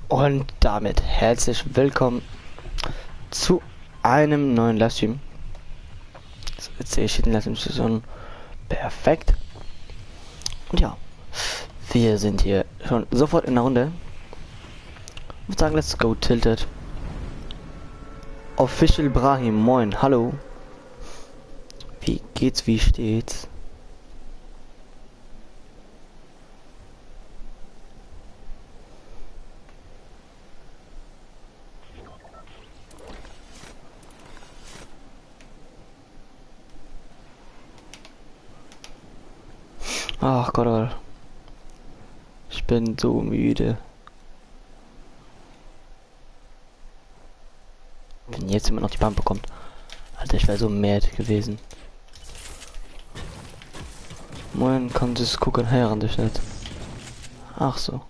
Und damit herzlich willkommen zu einem neuen Livestream. So, jetzt sehe ich den Livestream perfekt. Und ja, wir sind hier schon sofort in der Runde. Ich würde sagen, let's go Tilted. Official Brahim, moin, hallo. Wie geht's, wie steht's? Ach Gott, ich bin so müde. Wenn jetzt immer noch die Pampe kommt. Alter, ich wäre so mad gewesen. Moin, kommt es gucken her an dich nicht. Ach so.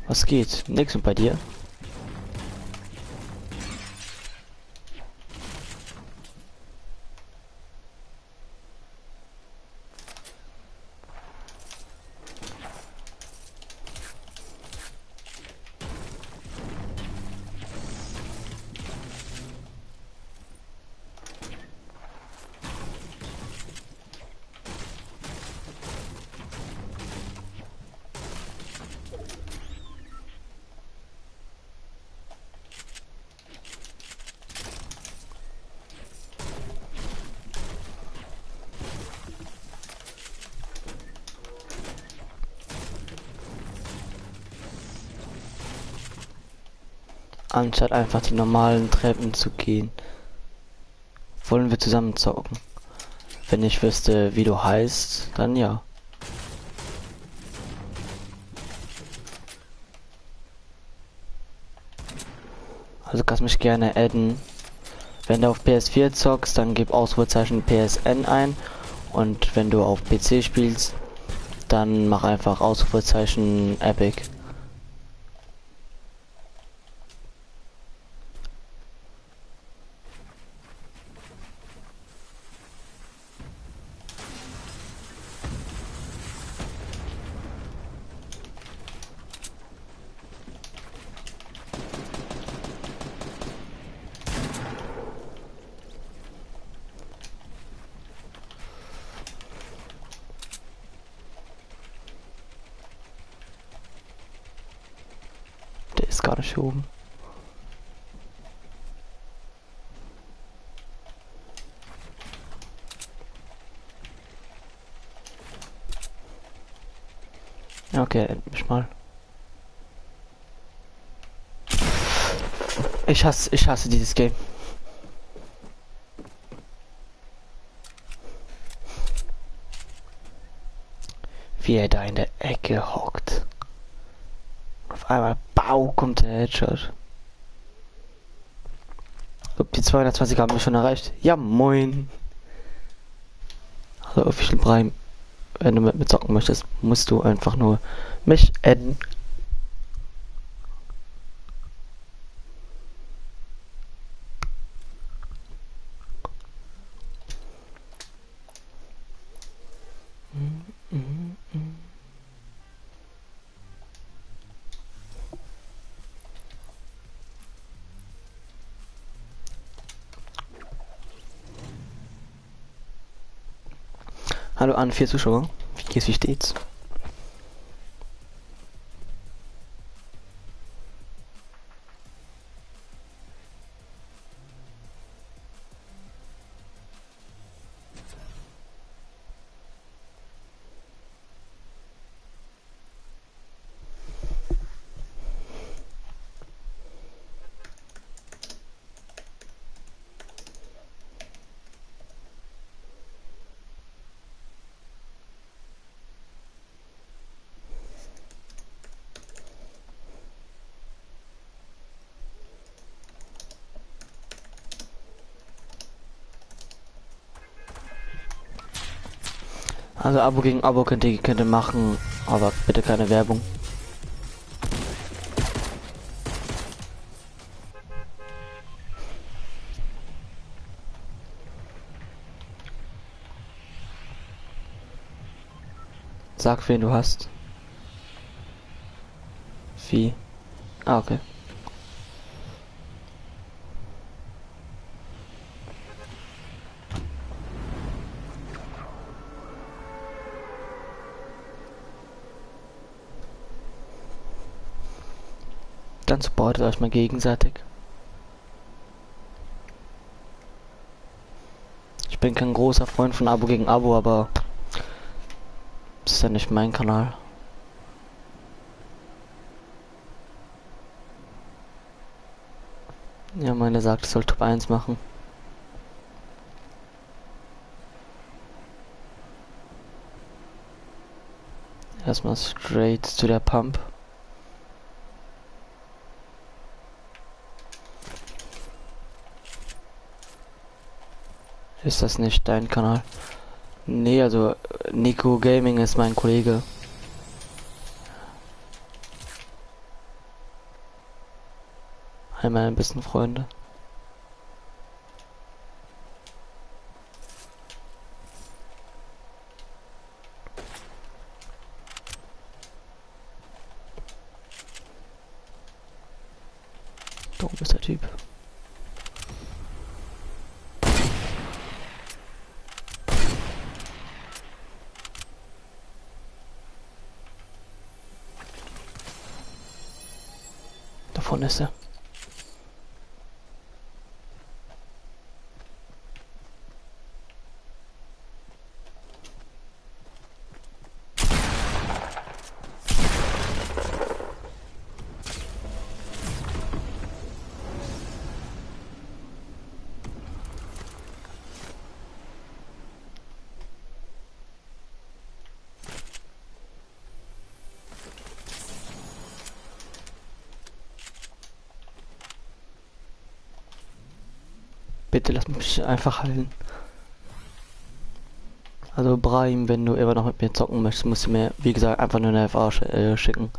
Was geht? Nix und bei dir? Anstatt einfach die normalen Treppen zu gehen. Wollen wir zusammen zocken? Wenn ich wüsste, wie du heißt, dann ja. Also kannst mich gerne adden. Wenn du auf PS4 zockst, dann gib Ausrufezeichen PSN ein. Und wenn du auf PC spielst, dann mach einfach Ausrufezeichen Epic. Der ist gar nicht hier oben. Ja, okay, add mich mal. Ich hasse dieses Game. Wie er da in der Ecke hockt. Auf einmal, bau, kommt der Headshot. So, die 220 haben wir schon erreicht. Ja, moin. Hallo, Official Prime. Wenn du mit mir zocken möchtest, musst du einfach nur mich adden. Hallo an 4 Zuschauer. Wie geht's, wie steht's? Also Abo gegen Abo könnt ihr machen, aber bitte keine Werbung. Sag, wen du hast. Wie? Ah, okay. Dann supportet euch mal gegenseitig. Ich bin kein großer Freund von Abo gegen Abo, aber das ist ja nicht mein Kanal. Ja, meine sagt, ich soll Top 1 machen. Erstmal straight zu der Pump. Ist das nicht dein Kanal? Nee, also Nico Gaming ist mein Kollege. Einer meiner besten Freunde. Dumm ist der Typ. Davon ist er. Bitte lass mich einfach heilen. Also Brahim, wenn du immer noch mit mir zocken möchtest, musst du mir, wie gesagt, einfach nur eine FA schicken.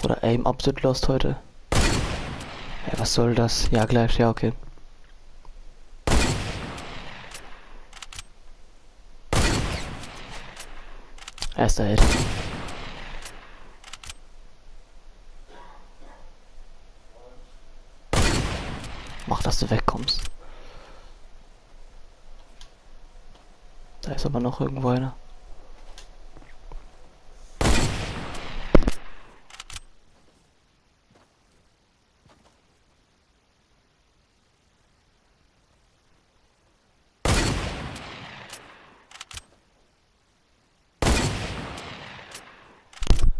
Oder Aim absolut lost heute. Hey, was soll das? Ja, gleich, ja, okay. Erster Hit. Mach, dass du wegkommst. Da ist aber noch irgendwo einer.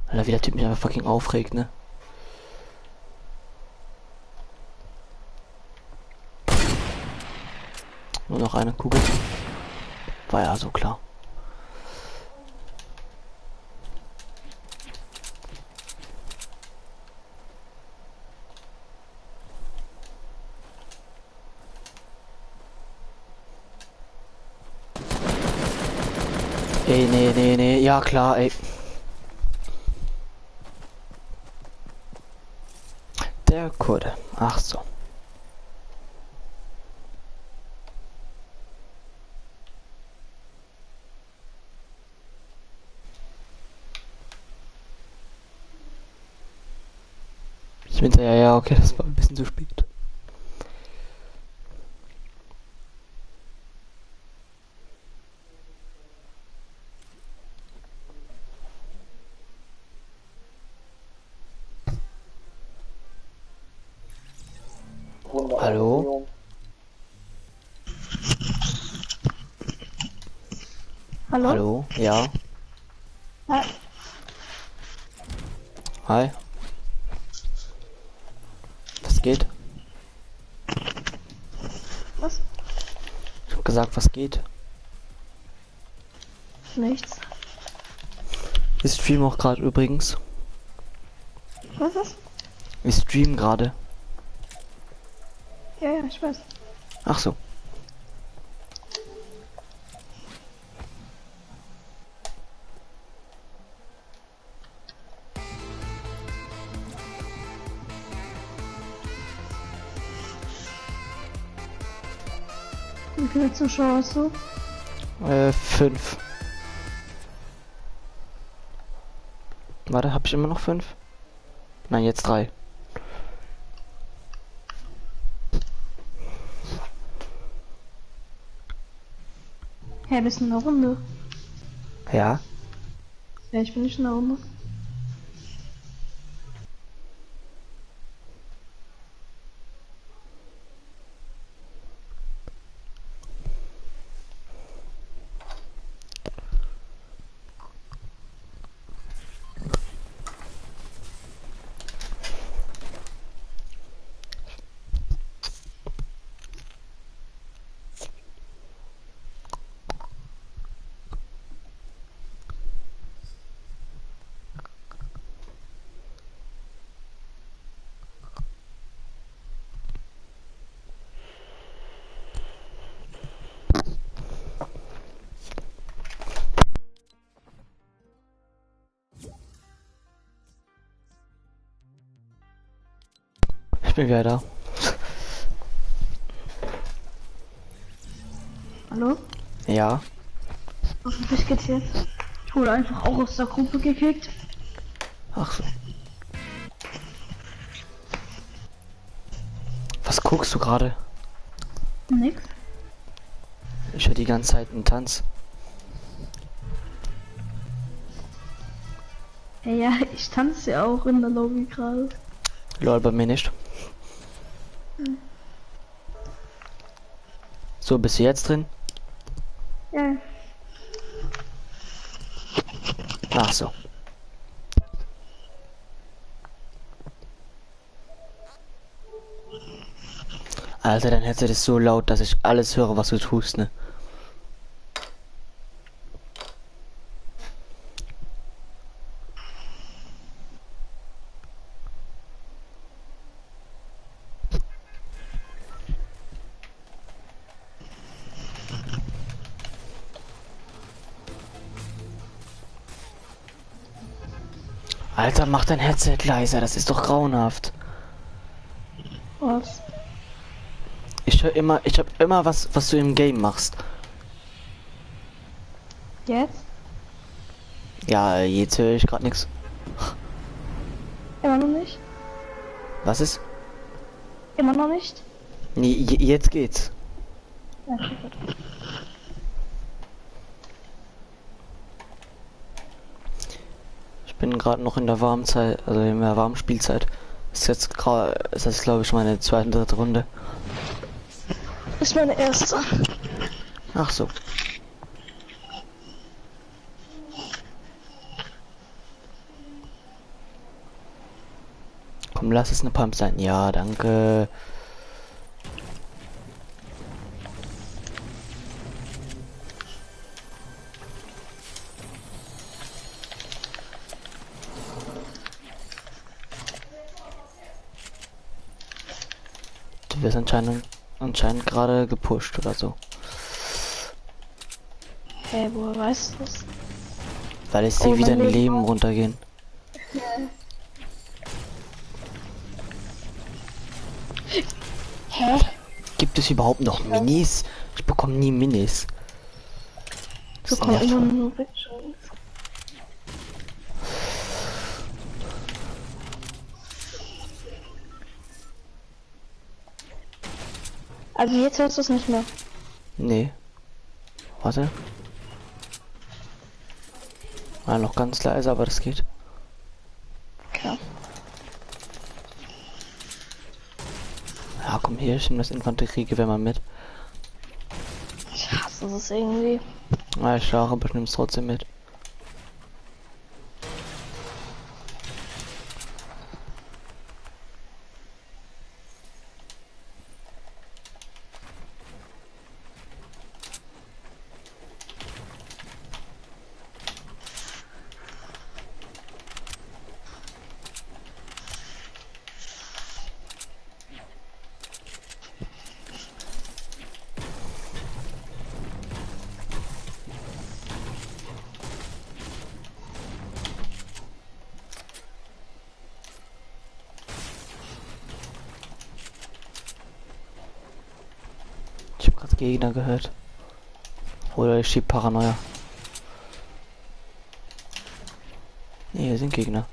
Alter, wie der Typ mich einfach fucking aufregt, ne? Nur noch eine Kugel. War ja so klar. Ey, nee, nee, nee. Ja, klar, ey. Der Kurde. Ach so. Ich bin ja, ja, okay, das war ein bisschen zu spät. Hallo? Hallo? Hallo? Ja? Hi. Hi? Was geht? Was? Ich hab gesagt, was geht? Nichts. Ich stream auch gerade übrigens. Was ist? Ich stream gerade. Ja, ja, ich weiß. Ach so. Wie viele Zuschauer hast du? 5. Warte, habe ich immer noch 5? Nein, jetzt 3. Hä, bist du in der Runde? Ja. Ja, ich bin nicht in der Runde. Ich bin wieder da. Hallo? Ja. Auf mich geht's jetzt. Ich wurde einfach auch aus der Gruppe gekickt. Ach so. Was guckst du gerade? Nix. Ich höre die ganze Zeit einen Tanz. Hey, ja, ich tanze ja auch in der Lobby gerade. Lol, bei mir nicht. So, bist du jetzt drin? Ja. Ach so. Alter, dein Headset ist so laut, dass ich alles höre, was du tust, ne? Alter, mach dein Headset leiser, das ist doch grauenhaft. Was? Ich hab immer was du im Game machst. Jetzt? Ja, jetzt höre ich gerade nichts. Immer noch nicht? Was ist? Immer noch nicht? Nee, jetzt geht's. Ja, okay, gut. Ich bin gerade noch in der Warmzeit, also in der Warmspielzeit. Ist das glaube ich meine zweite, dritte Runde. Ist meine erste. Ach so. Komm, lass es eine Pump sein. Ja, danke. Du wirst anscheinend gerade gepusht oder so. Hey, woher weißt du das? Weil ich sehe Oh, wieder mein ein Leben Leben auch. runtergehen. Hä? Gibt es überhaupt noch Minis? Ich bekomme nie Minis. So Das kommt nervt immer voll. nur Bildschirm. Also jetzt hörst du es nicht mehr. Nee. Warte. War noch ganz leise, aber das geht. Okay. Ja, komm hier, ich nehme das Infanteriegewehr mal mit. Ich hasse es irgendwie. Ja, ich auch, aber ich nehme es trotzdem mit. Gegner gehört. Oder ich schieb Paranoia. Nee, hier sind Gegner.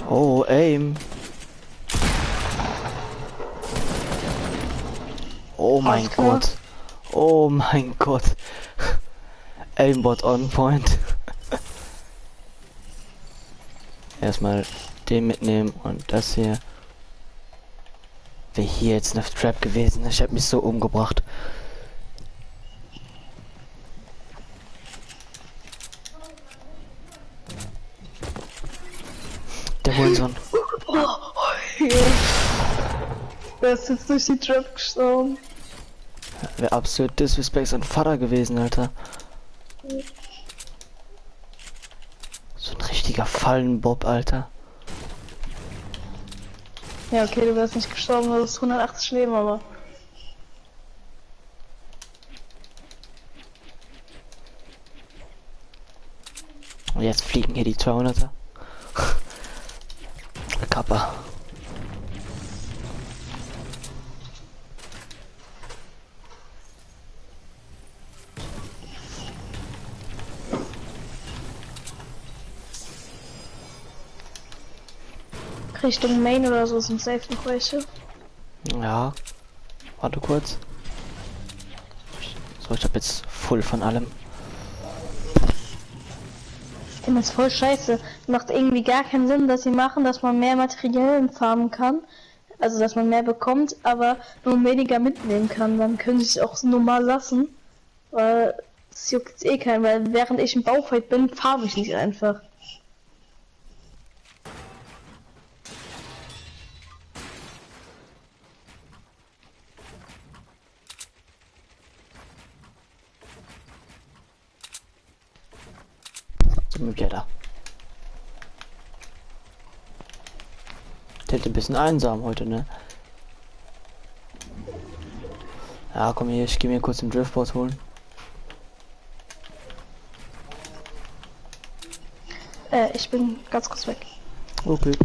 Oh, aim. Oh mein Alles klar. Gott. Oh mein Gott. Aimbot on point. Erstmal den mitnehmen und das hier. Wäre hier jetzt eine Trap gewesen. Ich habe mich so umgebracht. Der Hurensohn. Wer ist jetzt durch die Trap gestorben? Wäre absolut Disrespect sein Vater gewesen, Alter. So ein richtiger Fallenbob, Alter. Ja, okay, du wärst nicht gestorben, du hast 180 Leben, aber. Und jetzt fliegen hier die 200er. Kappa. Richtung Main oder so sind safe noch welche. Ja. Warte kurz. So, ich hab jetzt voll von allem. Ich finde das voll scheiße. Macht irgendwie gar keinen Sinn, dass sie machen, dass man mehr Materialien farmen kann. Also, dass man mehr bekommt, aber nur weniger mitnehmen kann. Dann können sie es auch normal lassen. Weil es juckt eh keinen, weil während ich im Baufight bin, farme ich nicht einfach. Zum Keller. Der ist ein bisschen einsam heute, ne? Ja, komm hier, ich gehe mir kurz den Driftboard holen. Ich bin ganz kurz weg. Okay.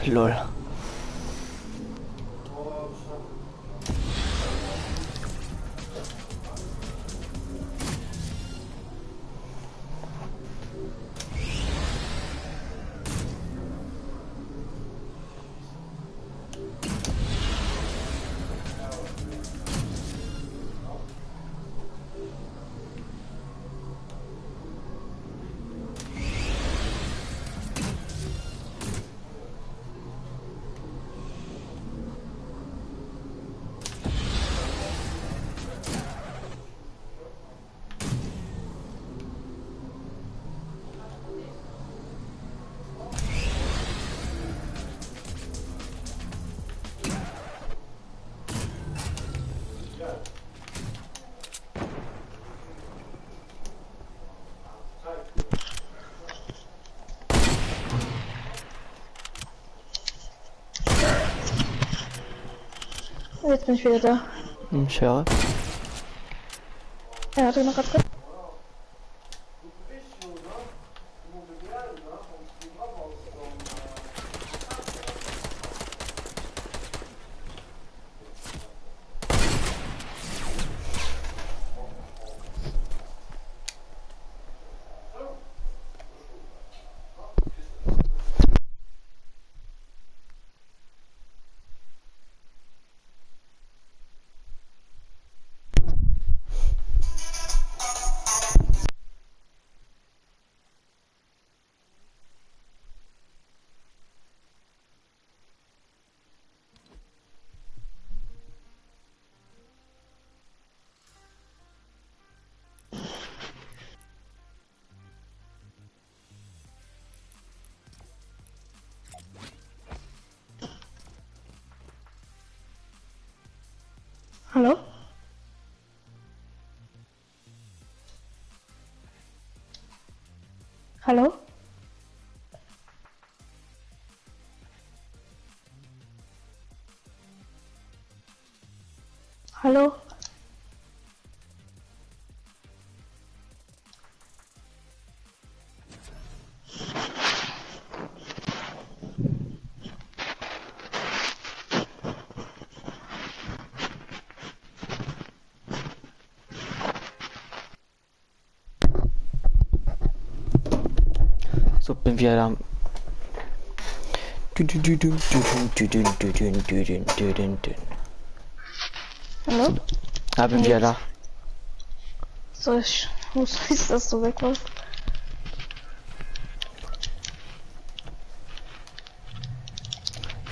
Lol. Jetzt bin ich wieder da. Ich höre. Ja, warte noch ganz kurz. Hallo? Hallo? Hallo? So, bin wieder da. Hallo? Da bin wieder da. So, ich muss wissen, dass du wegläufst.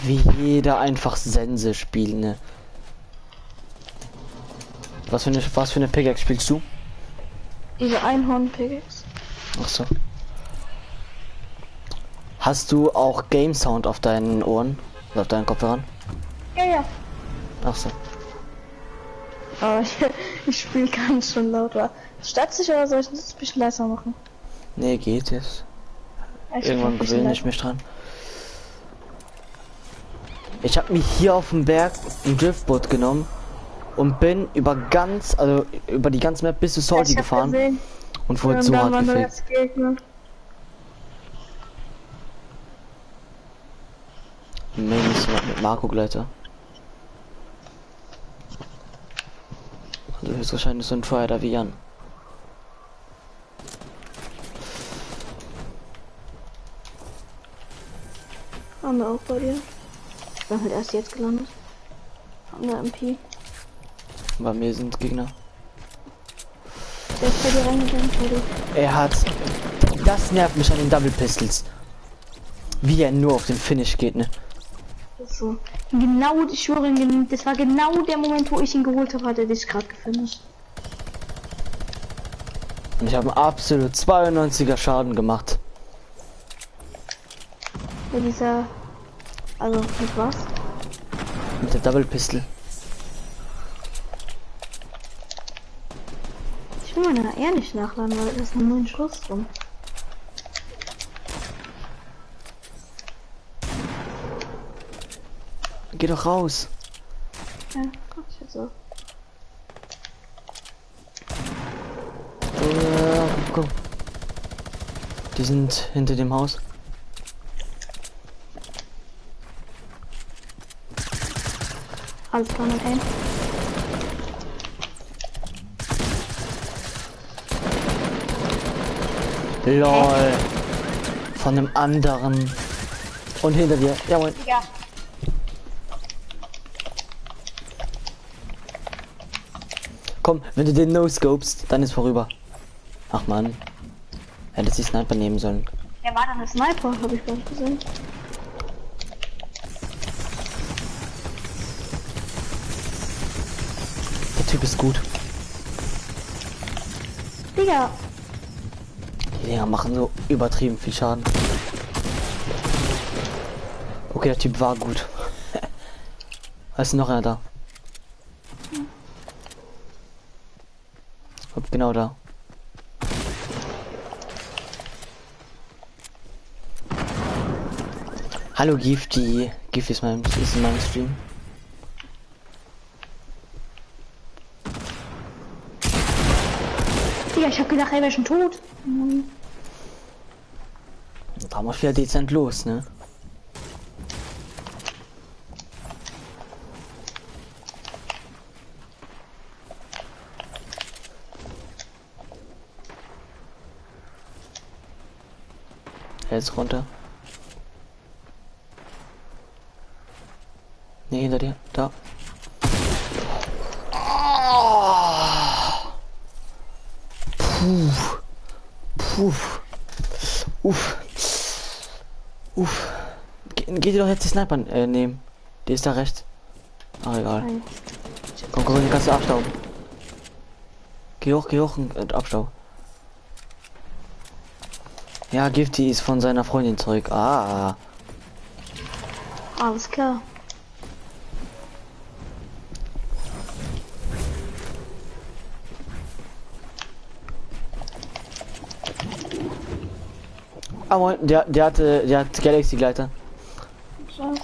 Wie jeder einfach Sense spielt, ne? Was für eine Pickaxe spielst du? Diese Einhorn-Pickaxe. Ach so. Hast du auch Game Sound auf deinen Ohren? Oder auf deinen Kopfhörern? Ja, ja. Ach so. Aber ich spiele ganz schön laut. Statt sich oder soll ich das ein bisschen leiser machen? Nee, geht jetzt. Ich Irgendwann mach ein bisschen gewöhne ich leiser. mich dran. Ich habe mich hier auf dem Berg ein Driftboot genommen und bin über die ganze Map bis zu Salty Ich hab gefahren gesehen. und wurde Und so dann hart waren da gefegt. jetzt Gegner. Männlich mit Marco-Gleiter. Also höchstwahrscheinlich so ein Trider wie Jan. Haben wir auch bei dir. Ich bin halt erst jetzt gelandet. Haben wir MP. Bei mir sind Gegner. Der ist bei dir reingegangen, Teddy. Er hat... Das nervt mich an den Double Pistols. Wie er nur auf den Finish geht, ne? Das ist so. Genau, ich schwöre, das war genau der Moment, wo ich ihn geholt habe, hat er dich gerade gefinisht. Und ich habe einen absolut 92er Schaden gemacht. Ja, dieser... Also, mit was? Mit der Double Pistol. Ich will meine eher nicht nachladen, weil das ist nur ein Schuss drum. Geh doch raus. Ja, mach ich jetzt so. Komm. Die sind hinter dem Haus. Alles klar, mit ein. LOL. Von einem anderen. Und hinter dir. Jawohl. Ja. Komm, wenn du den No-Scopest, dann ist vorüber. Ach man. Hättest die Sniper nehmen sollen. Er war dann ein Sniper, habe ich gar nicht gesehen. Der Typ ist gut. Digga, Die Dinger machen so übertrieben viel Schaden. Okay, der Typ war gut. Ist noch einer da? Kommt genau da. Hallo Gifty. Gift ist in meinem Stream. Digga, ich hab gedacht, er wäre schon tot. Da muss wieder dezent los, ne? Er ist runter. Ne, hinter dir. Da. Puh. Puh. Uff. Uff. Geh dir doch jetzt die Sniper nehmen. Die ist da rechts. Ach, egal. Nein. Komm, die kannst du abstauben. Geh hoch und abstauben. Ja, Gifty ist von seiner Freundin zurück. Ah. Alles klar. Aber der hat Galaxy Gleiter. Scheiße.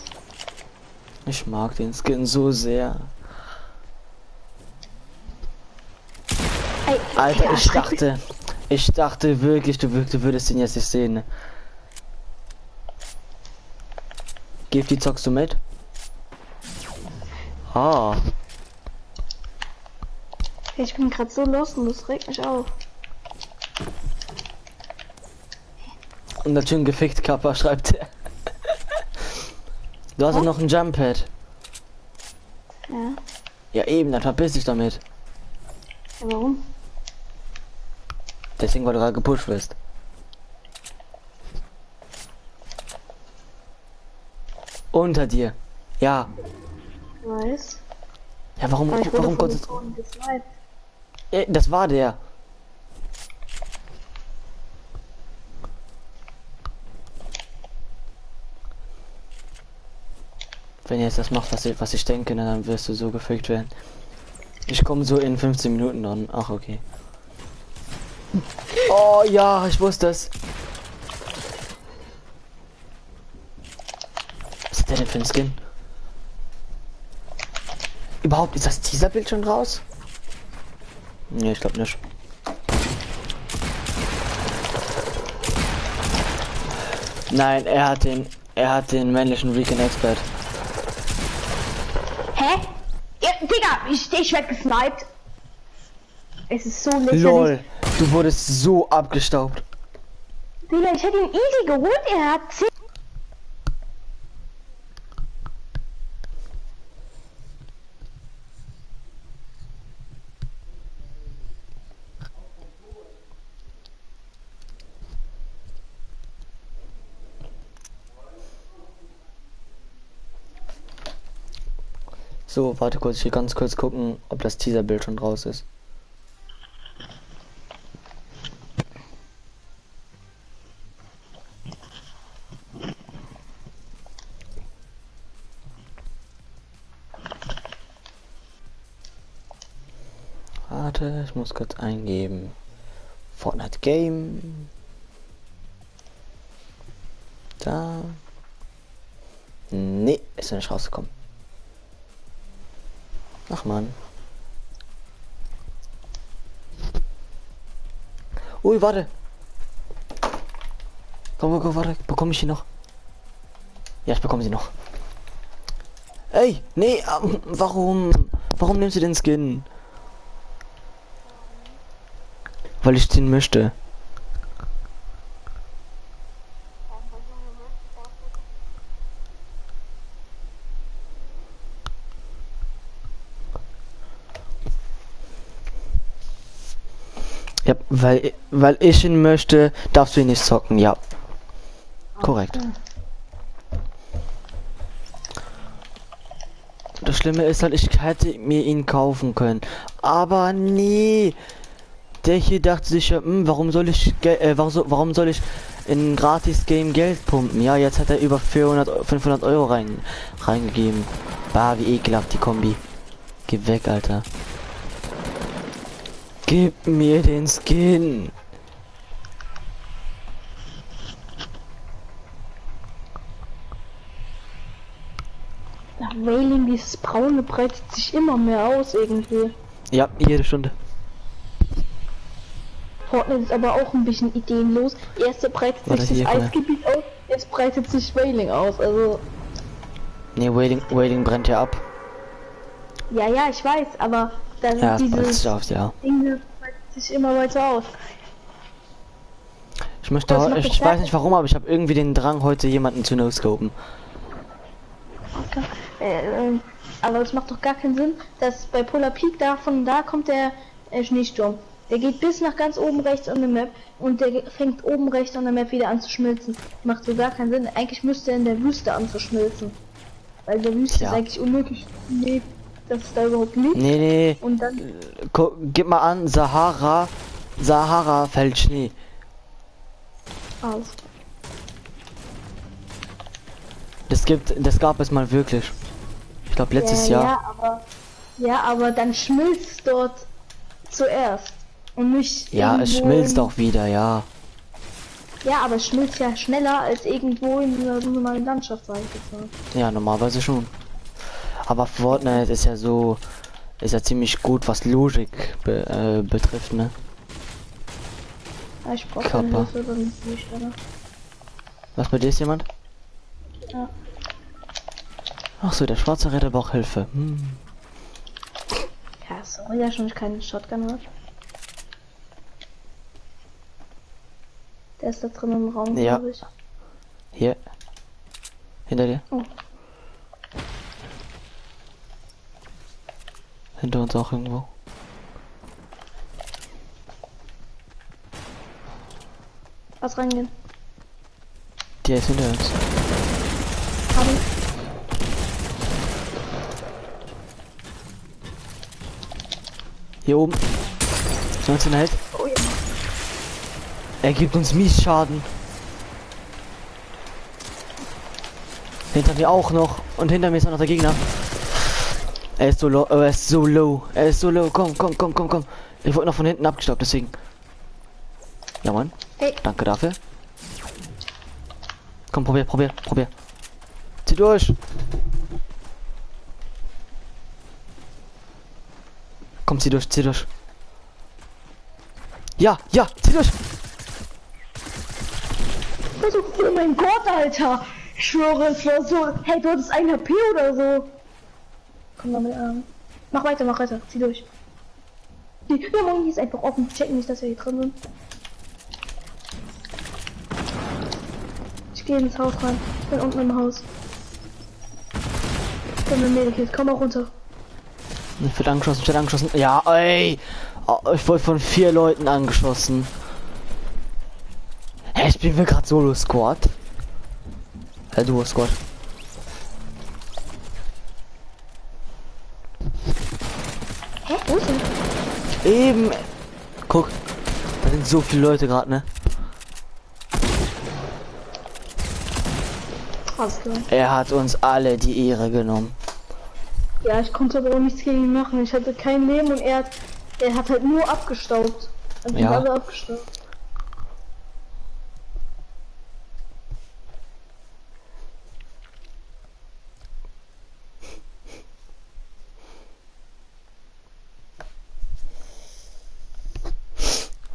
Ich mag den Skin so sehr. Ey, Alter, ja, ich dachte wirklich, du würdest ihn jetzt nicht sehen. Ne? Gifty, zockst du mit? Ah. ich bin gerade so los und das regt mich auf. Und natürlich gefickt, Kappa, schreibt er. Du hast ja noch ein Jump Pad. Ja. Ja eben, dann verpiss dich damit. Ja, warum? Deswegen, weil du gerade gepusht wirst. Unter dir. Ja. Ich weiß. Ja, warum Aber ich wurde von konntest dem Ton gesniped. das war der. Wenn ihr jetzt das macht, was ich denke, dann wirst du so gefickt werden. Ich komme so in 15 Minuten dann. Ach, okay. Oh ja, ich wusste es. Was ist der denn für ein Skin? Überhaupt, ist das dieser Bild schon raus? Nee, ich glaube nicht. Nein, er hat den männlichen Recon Expert. Hä? Ja, Digga, ich werd gesniped. Es ist so lächerlich. LOL, du wurdest so abgestaubt. Digga, ich hätte ihn easy geholt, er hat 10. So, warte kurz, ich will ganz kurz gucken, ob das Teaser-Bild schon raus ist. Warte, ich muss kurz eingeben. Fortnite Game. Da. Nee, ist noch nicht rausgekommen. Ach man. Ui, warte. Komm, warte. Bekomme ich sie noch? Ja, ich bekomme sie noch. Ey, nee, warum? Warum nimmst du den Skin? Weil ich den möchte. Ja, weil ich ihn möchte, darfst du ihn nicht zocken, ja. Korrekt. Das Schlimme ist halt, ich hätte mir ihn kaufen können. Aber nee. Der hier dachte sich ja, warum soll ich warum soll ich in ein gratis Game Geld pumpen? Ja, jetzt hat er über 500 Euro reingegeben. Bah, wie ekelhaft die Kombi. Geh weg, Alter. Gib mir den Skin. Nach Wailing, dieses braune breitet sich immer mehr aus irgendwie. Ja, jede Stunde. Fortnite ist aber auch ein bisschen ideenlos. Erst breitet Warte, sich hier, das guck mal. Eisgebiet aus, jetzt breitet sich Wailing aus. Also, Nee, Wailing brennt ja ab. ja, ich weiß, aber dann Ja, es breitet dieses sich aus, ja. Ding das breitet sich immer weiter aus. Ich möchte Das heute, macht ich doch weiß nicht warum, aber ich habe irgendwie den Drang, heute jemanden zu no-scopen. Okay. Aber es macht doch gar keinen Sinn, dass bei Polar Peak von da kommt der Schneesturm. Der geht bis nach ganz oben rechts an der Map und der fängt oben rechts an der Map wieder an zu schmilzen. Macht so gar keinen Sinn. Eigentlich müsste er in der Wüste anzuschmilzen. Weil in der Wüste ist eigentlich unmöglich, dass es da überhaupt liegt. Nee. Und dann Gib mal an, Sahara fällt Schnee. aus. Das gab es mal wirklich. Ich glaube letztes Jahr. Ja, aber dann schmilzt dort zuerst. Und nicht Ja, es irgendwo schmilzt auch wieder, ja. Ja, aber es schmilzt ja schneller als irgendwo in dieser normalen Landschaft, sag ich jetzt mal. Ja, normalerweise schon. Aber Fortnite ist ja so, ist ja ziemlich gut, was Logik betrifft, ne? Ja, ich brauche Kappa. keine Hilfe, dann ist es schneller. Was, bei dir ist jemand? Ja. Ach so, der schwarze Ritter braucht Hilfe. Ja, sorry, ja schon keine Shotgun hat. Der ist da drin im Raum, Ja. glaub ich. Hier. Hinter dir. Oh. Hinter uns auch irgendwo. Was reingehen? Der ist hinter uns. Hab ich. Hier oben. 19 hält. Oh ja. Er gibt uns mies Schaden. Hinter mir auch noch. Und hinter mir ist auch noch der Gegner. Er ist so low. Er ist so low. Er ist so low. Komm. Ich wurde noch von hinten abgestaubt, deswegen. Ja, Mann. Hey. Danke dafür. Komm, probier. Zieh durch. Komm, zieh durch. Ja, zieh durch. Also, oh mein Gott, Alter! Ich schwöre, es war so. Hey, du hattest 1 HP oder so. Komm damit an. Mach weiter, zieh durch. Ja, morgen ist einfach offen. Checken nicht, dass wir hier drin sind. Ich gehe ins Haus rein. Ich bin unten im Haus. Ich bin mit Medikit. Komm auch runter. Ich werde angeschossen. Ja, ey. Oh, ich wurde von 4 Leuten angeschossen. Hä, spielen wir gerade Solo Squad? Duo Squad. Hä? Wo ist er? Eben. Guck. Da sind so viele Leute gerade, ne? Alles klar. Er hat uns alle die Ehre genommen. Ja, ich konnte aber auch nichts gegen ihn machen. Ich hatte kein Leben und er hat halt nur abgestaubt. Also Ja. alle abgestaubt.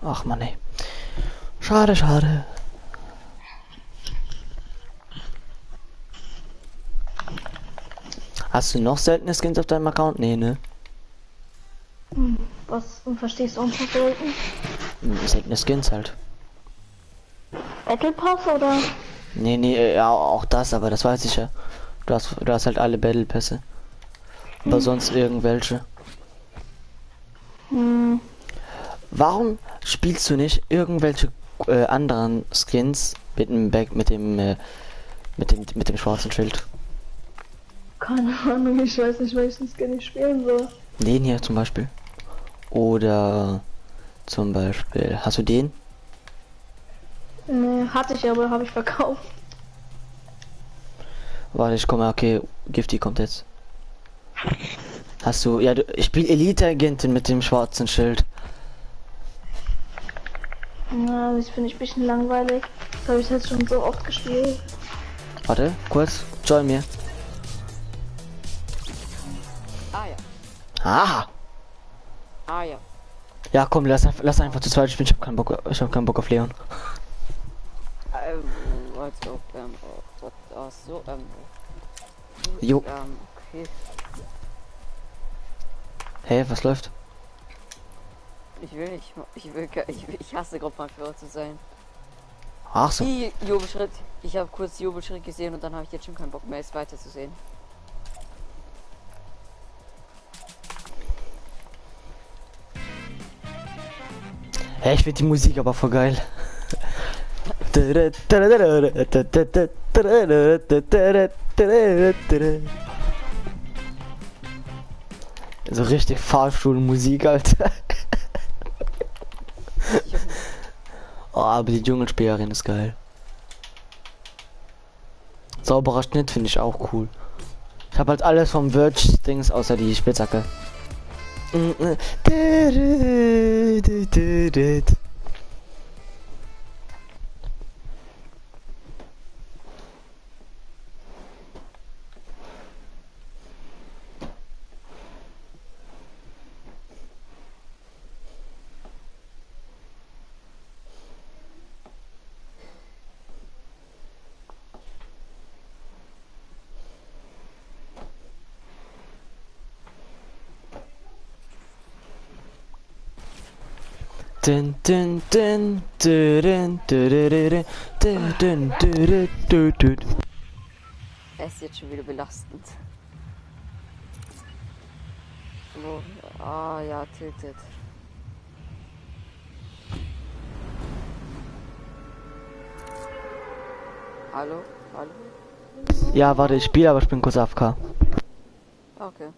Ach man, ey. Schade. Hast du noch seltene Skins auf deinem Account? Nee, ne? Was? Und verstehst du uns noch sollten? Seltene Skins halt. Battle Pass oder? Nee, ja, auch das, aber das weiß ich ja. Du hast halt alle Battle Pässe. Aber sonst irgendwelche. Warum spielst du nicht irgendwelche anderen Skins mit dem schwarzen Schild? Keine Ahnung, ich weiß nicht, welchen Skin ich spielen soll. Den hier zum Beispiel. Oder zum Beispiel. Hast du den? Nee, hatte ich aber, habe ich verkauft. Warte, ich komme. Okay, Gifty kommt jetzt. Hast du. Ja, ich spiele Elite-Agentin mit dem schwarzen Schild. Na, das finde ich ein bisschen langweilig. Das habe ich jetzt schon so oft gespielt. Warte, kurz. Join mir. Ah ja. Aha. Ah ja. Ja, komm, lass einfach zu zweit spielen. Ich hab keinen Bock auf Leon. Also, ach so, Jo. okay. Hey, was läuft? Ich will nicht, ich hasse Gruppenanführer zu sein. Ach so. Die Jubelschritt, ich habe kurz Jubelschritt gesehen und dann habe ich jetzt schon keinen Bock mehr, es weiter zu sehen. Hey, ich finde die Musik aber voll geil. So richtig Fahrstuhlmusik, Alter. Oh, aber die Dschungelspielerin ist geil. Sauberer Schnitt finde ich auch cool. Ich habe halt alles vom Verge-Dings außer die Spitzhacke. Dun, dun, dun, dun, dun, dun, dun, dun, dun, dun. Es ist jetzt schon wieder belastend. So, ah ja, tilted. Hallo? Hallo? Ja, warte, ich spiele, aber ich bin kurz AFK. Okay.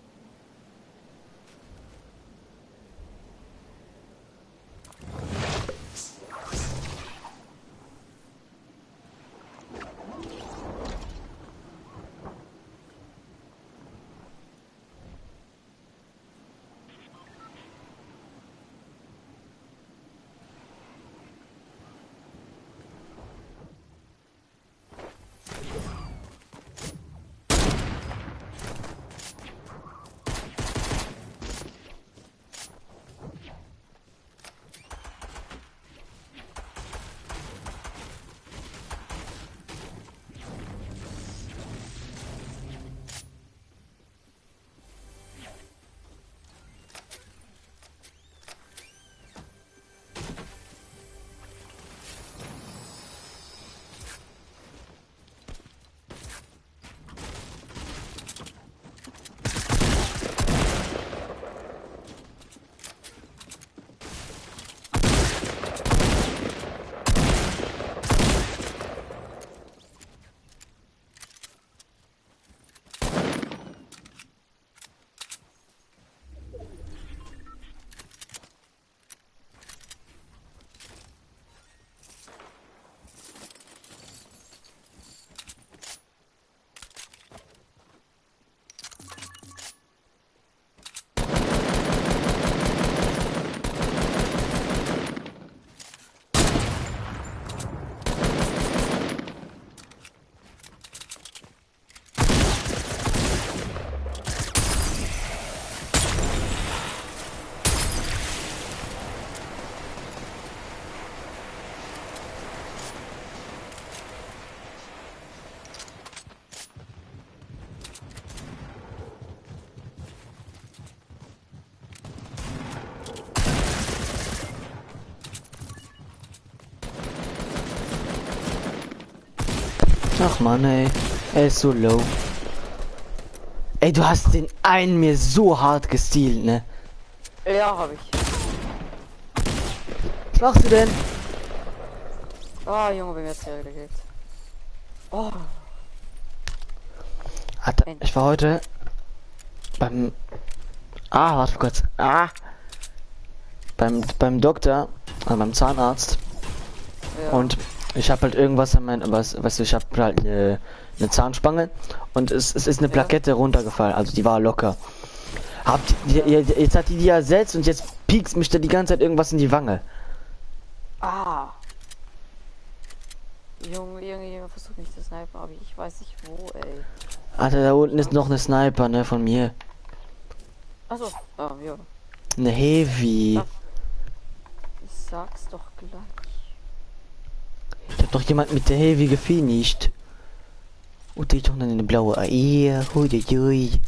Ach man, ey. Er ist so low. Ey, du hast den einen mir so hart gestealt, ne? Ja, habe ich. Was machst du denn? Oh, Junge, wenn mir jetzt hier wieder geht. Oh, Alter, ich war heute beim... warte kurz. Beim Doktor, beim Zahnarzt. ja. Und ich habe halt irgendwas an meinem... Weißt du, ich habe halt eine Zahnspange. Und es ist eine Plakette runtergefallen. Also die war locker. Jetzt hat die ersetzt und jetzt piekst mich da die ganze Zeit irgendwas in die Wange. Ah. Junge, versucht mich zu snipen, aber ich weiß nicht wo, ey. Alter, da unten ist noch eine Sniper, ne, von mir. Achso, ja. Eine Heavy. sag's doch gleich. Ich hab doch jemand mit der Heavy gefinisht. Und die doch dann in eine blaue Eier. Huiuiui.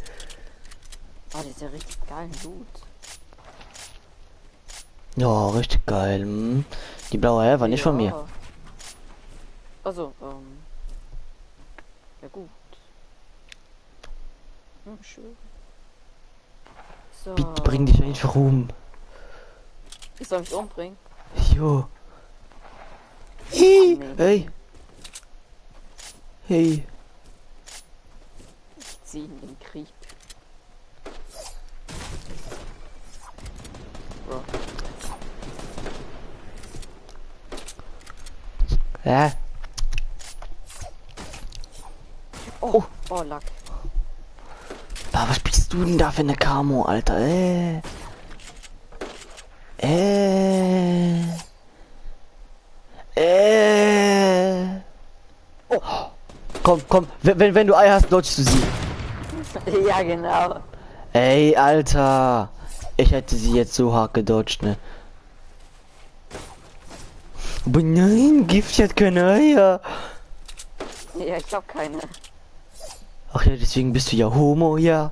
Oh, das ist ja richtig geil, Loot. Ja, richtig geil. Hm. Die blaue Eier war nicht von mir. Also, ja gut. Schön. So. Bitte bring dich einfach um. Ich soll mich umbringen? Jo. Hey. Nee. Hey. Hey. Ich zieh in den Krieg. So. Ja. Oh, oh, Lack. Aber was bist du denn da für eine Camo, Alter? Oh. Komm, wenn du Ei hast, dodgst du sie. Ja, genau. Ey, Alter. Ich hätte sie jetzt so hart gedodged, ne? Aber nein, Gift hat keine Eier. Ja, ich hab keine. Ach ja, deswegen bist du ja Homo, ja.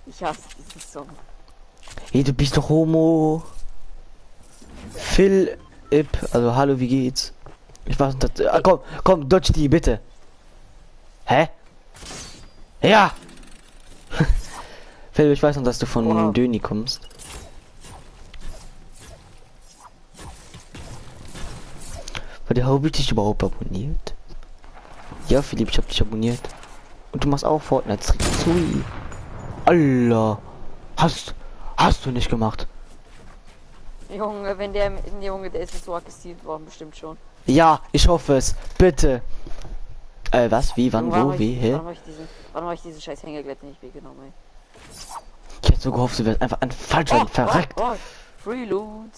Ich hasse diesen Song. Hey, du bist doch Homo. Phil, also hallo, wie geht's? Ich weiß nicht, komm, dodge die, bitte. Hä? Ja! Phil, ich weiß noch, dass du von Wow. Döni kommst. Habe ich dich überhaupt abonniert? Ja, Philipp, ich hab dich abonniert. Und du machst auch Fortnite. Sui. Allah. Hast du nicht gemacht? Junge, wenn der Junge, der ist so aggressiv worden, bestimmt schon. Ja, ich hoffe es. Bitte. Was? Wie? Wann? Junge, Wo? Wie? Hä? Warum hab ich diesen scheiß Hängeglätte nicht weggenommen, ey? Ich hätte so gehofft, du wärst einfach ein falscher verreckt. Free Loot.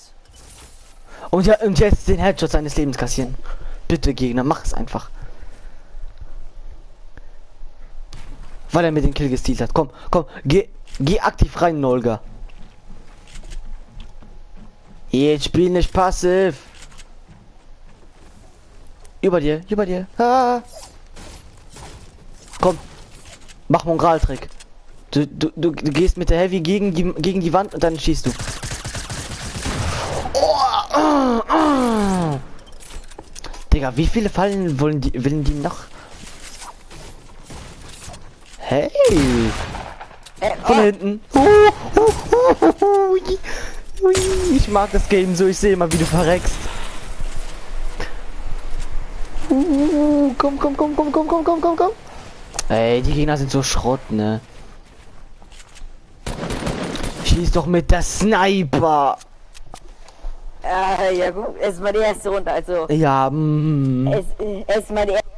Und jetzt den Headshot seines Lebens kassieren. Bitte, Gegner, mach es einfach. Weil er mir den Kill gestealt hat. Komm, geh aktiv rein, Nolga. Jetzt spiel nicht passiv. Über dir. Ah. Komm, mach Mongraltrick. Du gehst mit der Heavy gegen die Wand und dann schießt du. Digga, wie viele Fallen wollen die noch? Hey! Von hinten. Ich mag das Game so, ich sehe immer, wie du verreckst. Komm. Ey, die Gegner sind so Schrott, ne? Schieß doch mit der Sniper. Ja gut, es ist mal die erste Runde, also. Ja, Es ist mal die erste.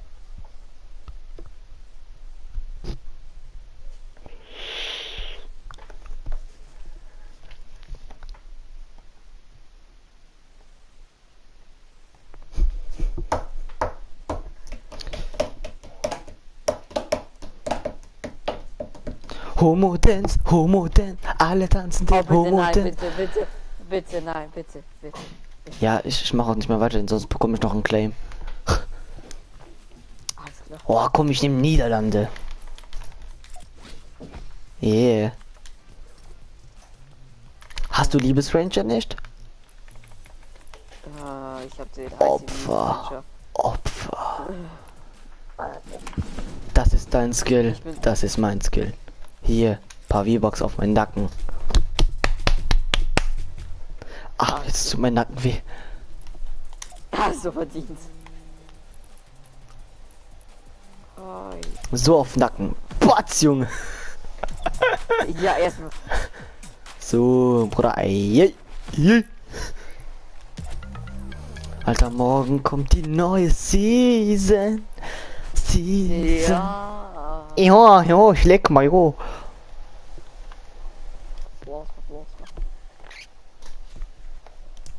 Homo Dance, alle tanzen den Bitte, Homo nein, Dance. bitte, nein, bitte. Ja, ich mache auch nicht mehr weiter, denn sonst bekomme ich noch einen Claim. Alles klar. Oh, komm, ich nehme Niederlande. Yeah. Hast du Liebesranger nicht? Ich hab den Opfer. Das ist dein Skill. Das ist mein Skill. Hier, paar V-Bucks auf meinen Nacken. Ach, jetzt tut mein Nacken weh. Hast du verdient. So auf Nacken. Batz, Junge. Ja, erstmal. So, Bruder. Alter, morgen kommt die neue Season. Ja, ich leck mal, jo. Was?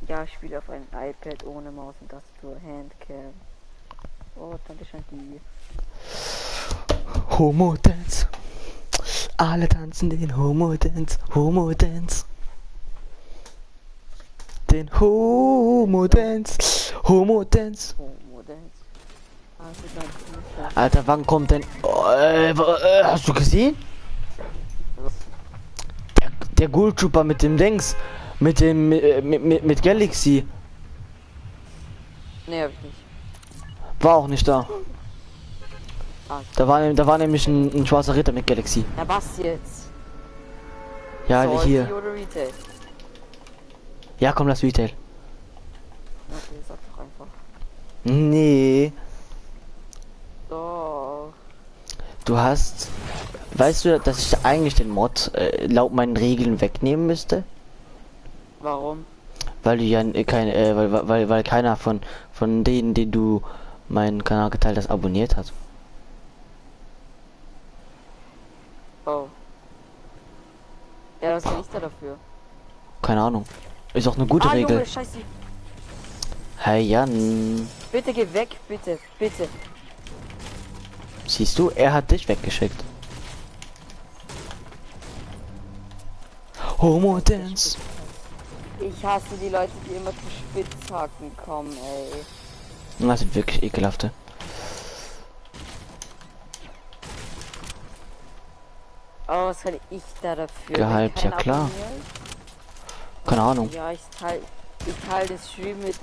Ja, ich spiele auf einem iPad ohne Maus und Tastatur, Handcam. Oh, danke schön, die. Homo Dance. Alle tanzen den Homo Dance. den Homo Dance. Homo Dance. Oh, Modell. Also dann nicht Alter, wann kommt denn... Oh, hast du gesehen? Der Gold Trooper mit dem Dings. Mit dem... mit Galaxy. Nee, hab ich nicht. War auch nicht da. Ah, Da war nämlich ein schwarzer Ritter mit Galaxy. na was jetzt? Ja, Salty hier. oder Retail? Ja, komm, lass Retail. Okay, sag doch einfach. Nee. Doch. Du hast... Weißt du, dass ich eigentlich den Mod laut meinen Regeln wegnehmen müsste? Warum? Weil du ja keine... weil keiner von denen, die du meinen Kanal geteilt hast, abonniert hat. Oh. Ja, was kann ich da dafür? Keine Ahnung. Ist auch eine gute Regel. Junge, scheiße. Hey Jan. Bitte geh weg, bitte, bitte. Siehst du, er hat dich weggeschickt. Homo Dance. Ich hasse die Leute, die immer zu Spitzhacken kommen, ey. Das sind wirklich ekelhafte. Oh, was kann ich da dafür? Gehypt, Wenn ja keiner klar. abonniert? Keine Ahnung. Ja, ich teile den Stream mit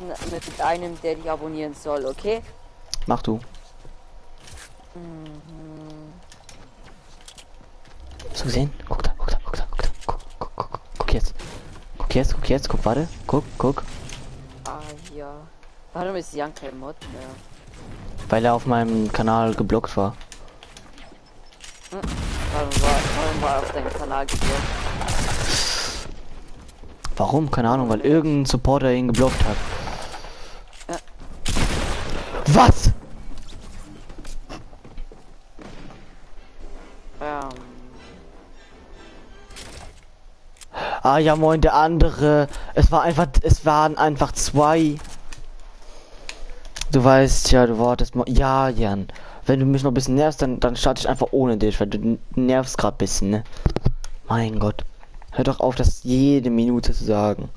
einem, der dich abonnieren soll, okay? Mach du. Hast du gesehen? Guck da, guck da, guck da, guck da. Guck jetzt. Guck jetzt, guck, warte. Guck. Ah, ja. Warum ist Jan kein Mod mehr? Weil er auf meinem Kanal geblockt war. Warum war er auf deinem Kanal geblockt? Warum? Keine Ahnung, weil irgendein Supporter ihn geblockt hat. Ja. Was? Ah ja, moin, der andere. Es waren einfach zwei. Du weißt ja, du wartest mal. Ja, Jan. Wenn du mich noch ein bisschen nervst, dann starte ich einfach ohne dich, weil du nervst gerade ein bisschen, ne? Mein Gott. Hör doch auf, das jede Minute zu sagen.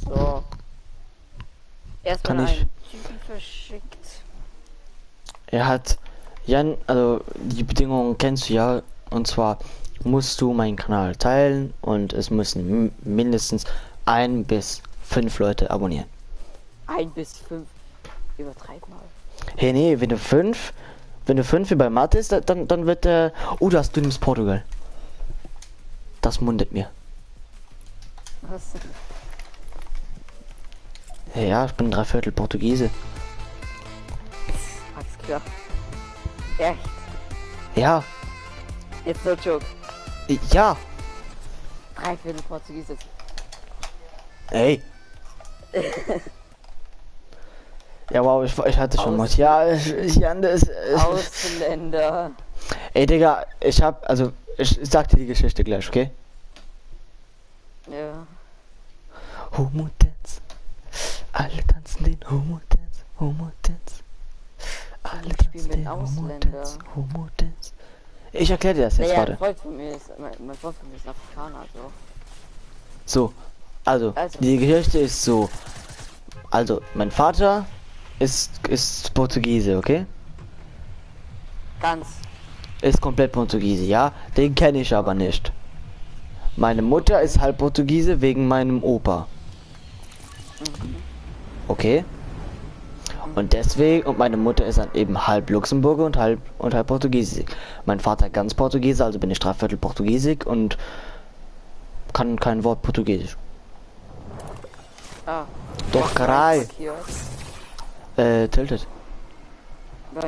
So. Erstmal Kann ich- einen Typen verschickt. Er hat, Jan, also die Bedingungen kennst du ja, und zwar musst du meinen Kanal teilen und es müssen mindestens 1 bis 5 Leute abonnieren. 1 bis 5. Übertreib mal. Hey, nee, wenn du 5 wie bei Mathe ist, dann wird der, oh, du nimmst Portugal. Das mundet mir. Was? Hey, ja, ich bin 3/4 Portugiese. Alles klar. Echt? Ja, Jetzt no joke. ja, 3/4 Portugiesisch. ey. Ja, wow, ich hatte schon was. Ja, Jan, das Ausländer. ey, Digga, ich sag dir die Geschichte gleich, okay? Ja. Homo Dance. Alle tanzen den Homo Dance. Homo Dance. Alle Ich spiel tanzen mit den Homo Ausländer. Dance. Homo Dance. Ich erkläre dir das jetzt, Naja, warte. mein Freund von mir ist Afrikaner, also. So, also, Also. die Geschichte ist so. Also, mein Vater ist Portugiese, okay? Ganz. Ist komplett Portugiese, ja? Den kenne ich aber nicht. Meine Mutter ist halb Portugiese wegen meinem Opa. Okay? Und deswegen, und meine Mutter ist dann eben halb Luxemburger und halb Portugiesig. Mein Vater ganz Portugiese, also bin ich 3/4 Portugiesig und kann kein Wort Portugiesisch. Ah. Doch, carai. Tilted.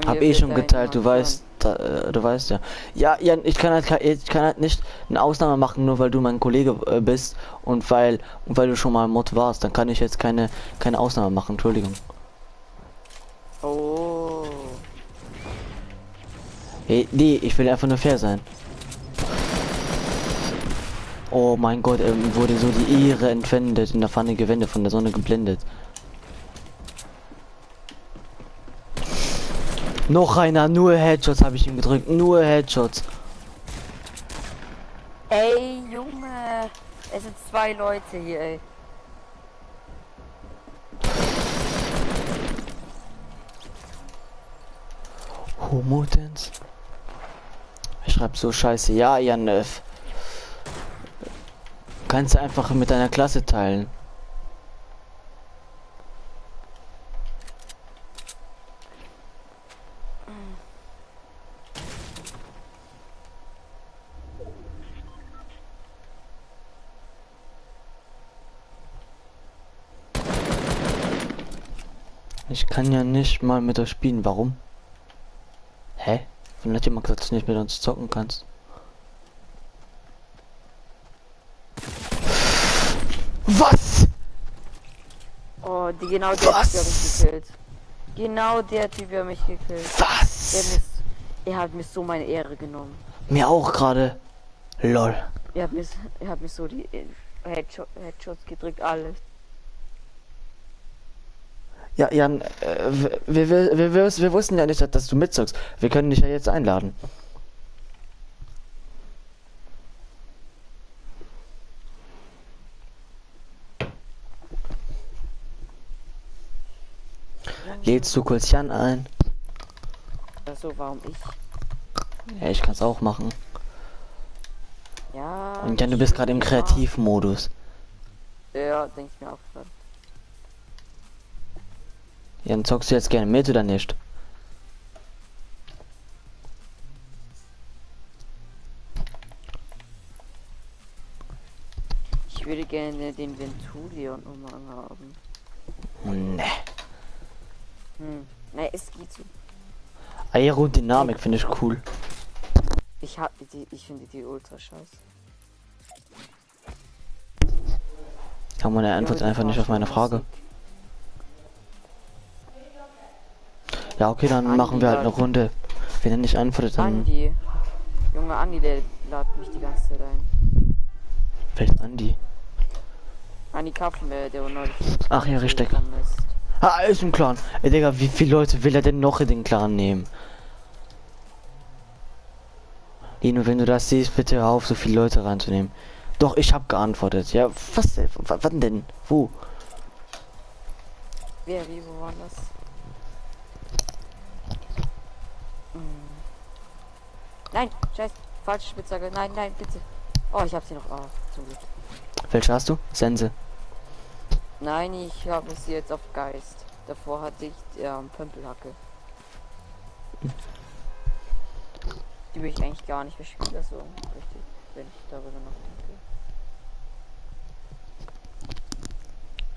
Hab eh schon geteilt, du weißt, du weißt ja. Ja, Jan, ich kann halt nicht eine Ausnahme machen, nur weil du mein Kollege bist und weil du schon mal Mod warst, dann kann ich jetzt keine Ausnahme machen, Entschuldigung. Oh. Hey, nee, ich will einfach nur fair sein. Oh mein Gott, wurde so die Ehre entwendet, in der Pfanne gewendet, von der Sonne geblendet. Noch einer, nur Headshots habe ich ihm gedrückt, nur Headshots. Ey, Junge. Es sind 2 Leute hier, ey. Homo-Dance. Ich schreibe so scheiße. Ja, Janef. Kannst du einfach mit deiner Klasse teilen. Ich kann ja nicht mal mit euch spielen. Warum? Hä? Wann hat jemand gesagt, dass du nicht mit uns zocken kannst? Was? Oh, genau der Typ hat mich gekillt. Genau der Typ hat mich gekillt. Was? Er hat mir so meine Ehre genommen. Mir auch gerade. Lol. Er hat mir so die Headshots gedrückt, alles. Ja, Jan, wir wussten ja nicht, dass du mitzockst. Wir können dich ja jetzt einladen. Lädst du kurz Jan ein? Also, warum ich? Ja, ich kann es auch machen. Ja. Und Jan, du bist gerade im Kreativmodus. Ja, denkst mir auch gerade. Jan, zockst du jetzt gerne mit oder nicht? Ich würde gerne den Venturion nochmal haben. Ne. Ne, es geht so. Aerodynamik finde ich cool. Ich finde die ultra scheiße. Kann man ja antwortet einfach nicht auf meine Frage. Ja, okay, dann Andi machen wir halt eine Runde. Wenn er nicht antwortet, dann... Andi. Junge Andi, der ladet mich die ganze Zeit ein. Vielleicht Andi. Andi Kapfen, der neulich... Ach ja, richtig. gekommen ist. Ah, er ist im Clan. Ey, Digga, wie viele Leute will er denn noch in den Clan nehmen? Lino, wenn du das siehst, bitte hör auf, so viele Leute reinzunehmen. Doch, ich habe geantwortet. Ja, was denn? Wann denn? Wo? Wer, wie, wo war das? Nein, scheiß, falsche Spitzhacke. Nein, nein, bitte. Oh, ich hab sie noch. Ah, zum Glück. Welche hast du? Sense. Nein, ich habe sie jetzt auf Geist. Davor hatte ich Pömpelhacke. Die will ich eigentlich gar nicht mehr spielen, so richtig, wenn ich darüber nachdenke.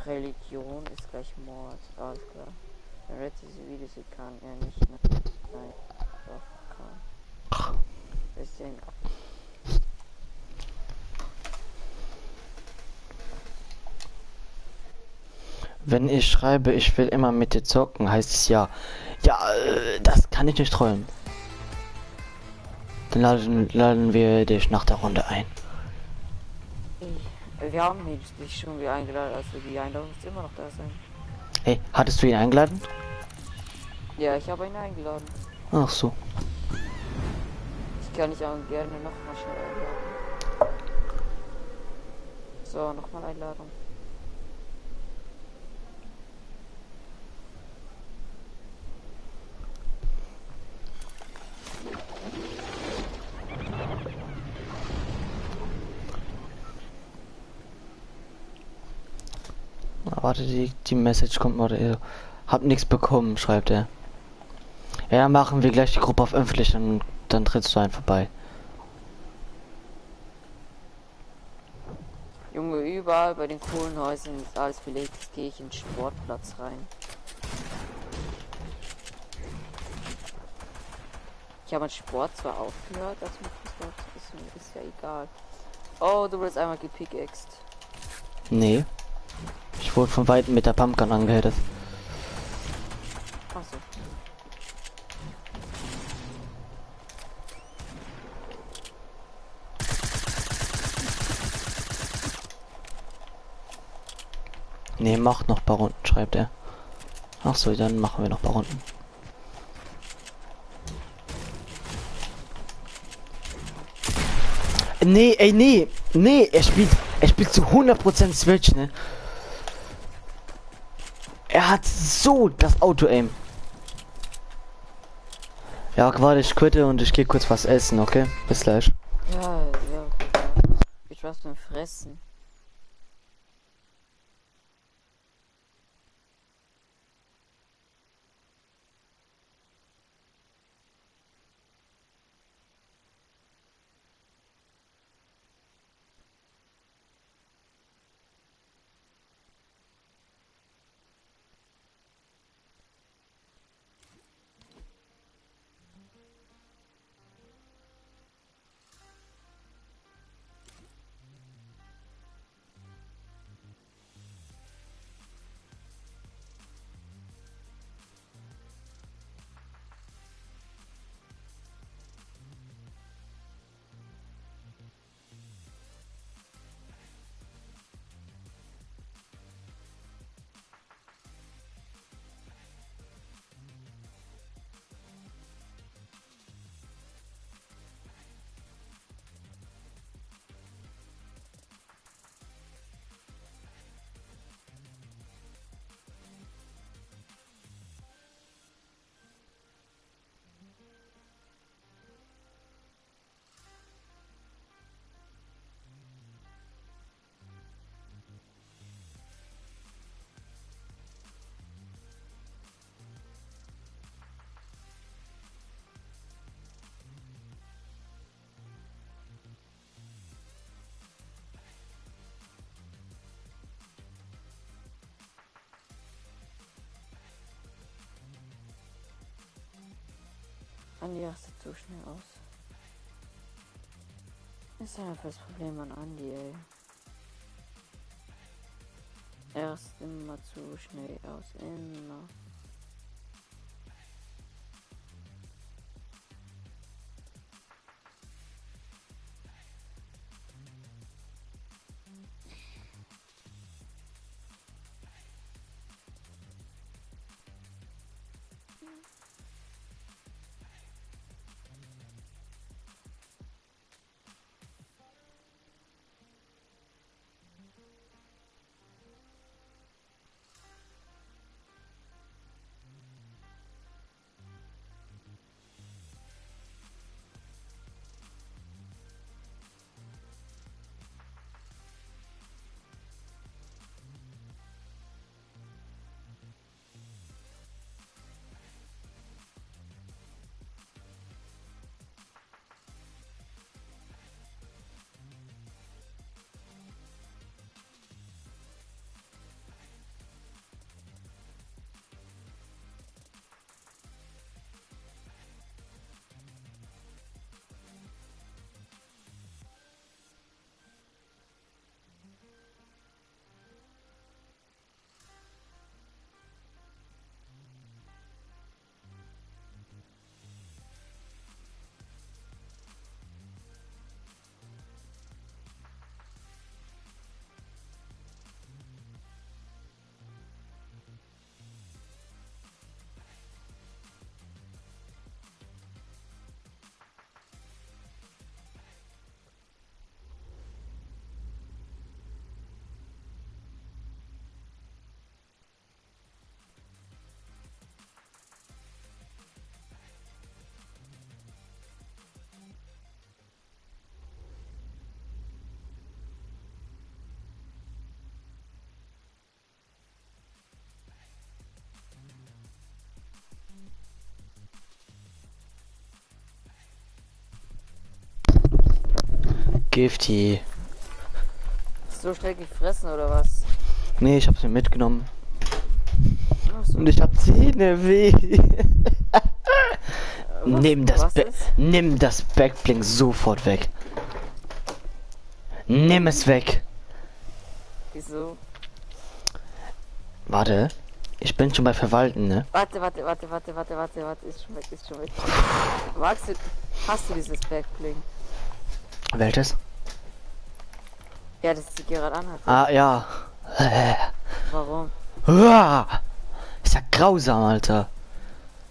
Religion ist gleich Mord, alles klar. Dann rettet sie wieder, sie kann er nicht. Nein, doch, kann. Ist denn ab. Wenn ich schreibe, ich will immer mit dir zocken, heißt es ja. Ja, das kann ich nicht träumen. Dann laden wir dich nach der Runde ein. Wir haben dich schon wieder eingeladen, also die Einladung muss immer noch da sein. Hey, hattest du ihn eingeladen? Ja, ich habe ihn eingeladen. Ach so. Ich kann dich auch gerne noch mal schnell einladen. So, nochmal Einladung. Warte, die Message kommt mal. Hab nichts bekommen, schreibt er. Ja, machen wir gleich die Gruppe auf öffentlich, dann trittst du ein vorbei. Junge, überall bei den Kohlenhäusern ist alles belegt. Jetzt gehe ich in den Sportplatz rein. Ich habe meinen Sport zwar aufgehört, also ist ja egal. Oh, du wirst einmal gepickaxed. Nee. Ich wurde von weitem mit der Pumpgun angehittet. Achso. Nee, macht noch ein paar Runden, schreibt er. Ach so, dann machen wir noch ein paar Runden. Nee, ey, nee. Nee, er spielt zu 100% Switch, ne? Er hat so das Auto-Aim. Ja, warte, ich quitte und ich gehe kurz was essen, okay? Bis gleich. Ja, ja, okay. Ja. Viel Spaß beim Fressen. Andi rastet so schnell aus. Ist einfach das Problem an Andi, ey. Er rastet immer zu schnell aus. Immer. Gifty. So schnell gefressen oder was? Nee, ich hab's mir mitgenommen. Ach so. Und ich hab Zähne weh. Was? Nimm das Backbling sofort weg. Nimm es weg. Wieso? Warte. Ich bin schon bei Verwalten, ne? Warte. Ist schon weg. Magst du, hast du dieses Backbling? Welches? Ja, das sie gerade anhat. Ah, ja. Warum? Ist ja grausam, Alter.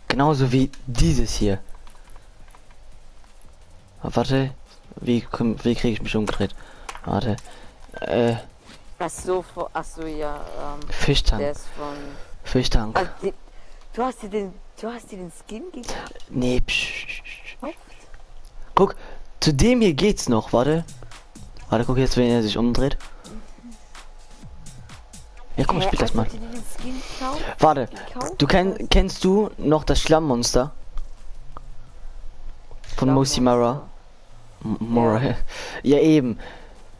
Genauso wie dieses hier. Aber warte. Wie kriege ich mich umgedreht? Warte. Ach so, ja, der Fischtank. ist von... Fischtank. Also, du hast dir den Skin gekauft? Nee, guck, zu dem hier geht's noch, warte. Warte, guck jetzt, wenn er sich umdreht. Ja, komm, spiel das mal. Hast du dir den Skin gekauft? Warte, du kennst du noch das Schlammmonster? Von Mosimara? Mora. Ja, eben.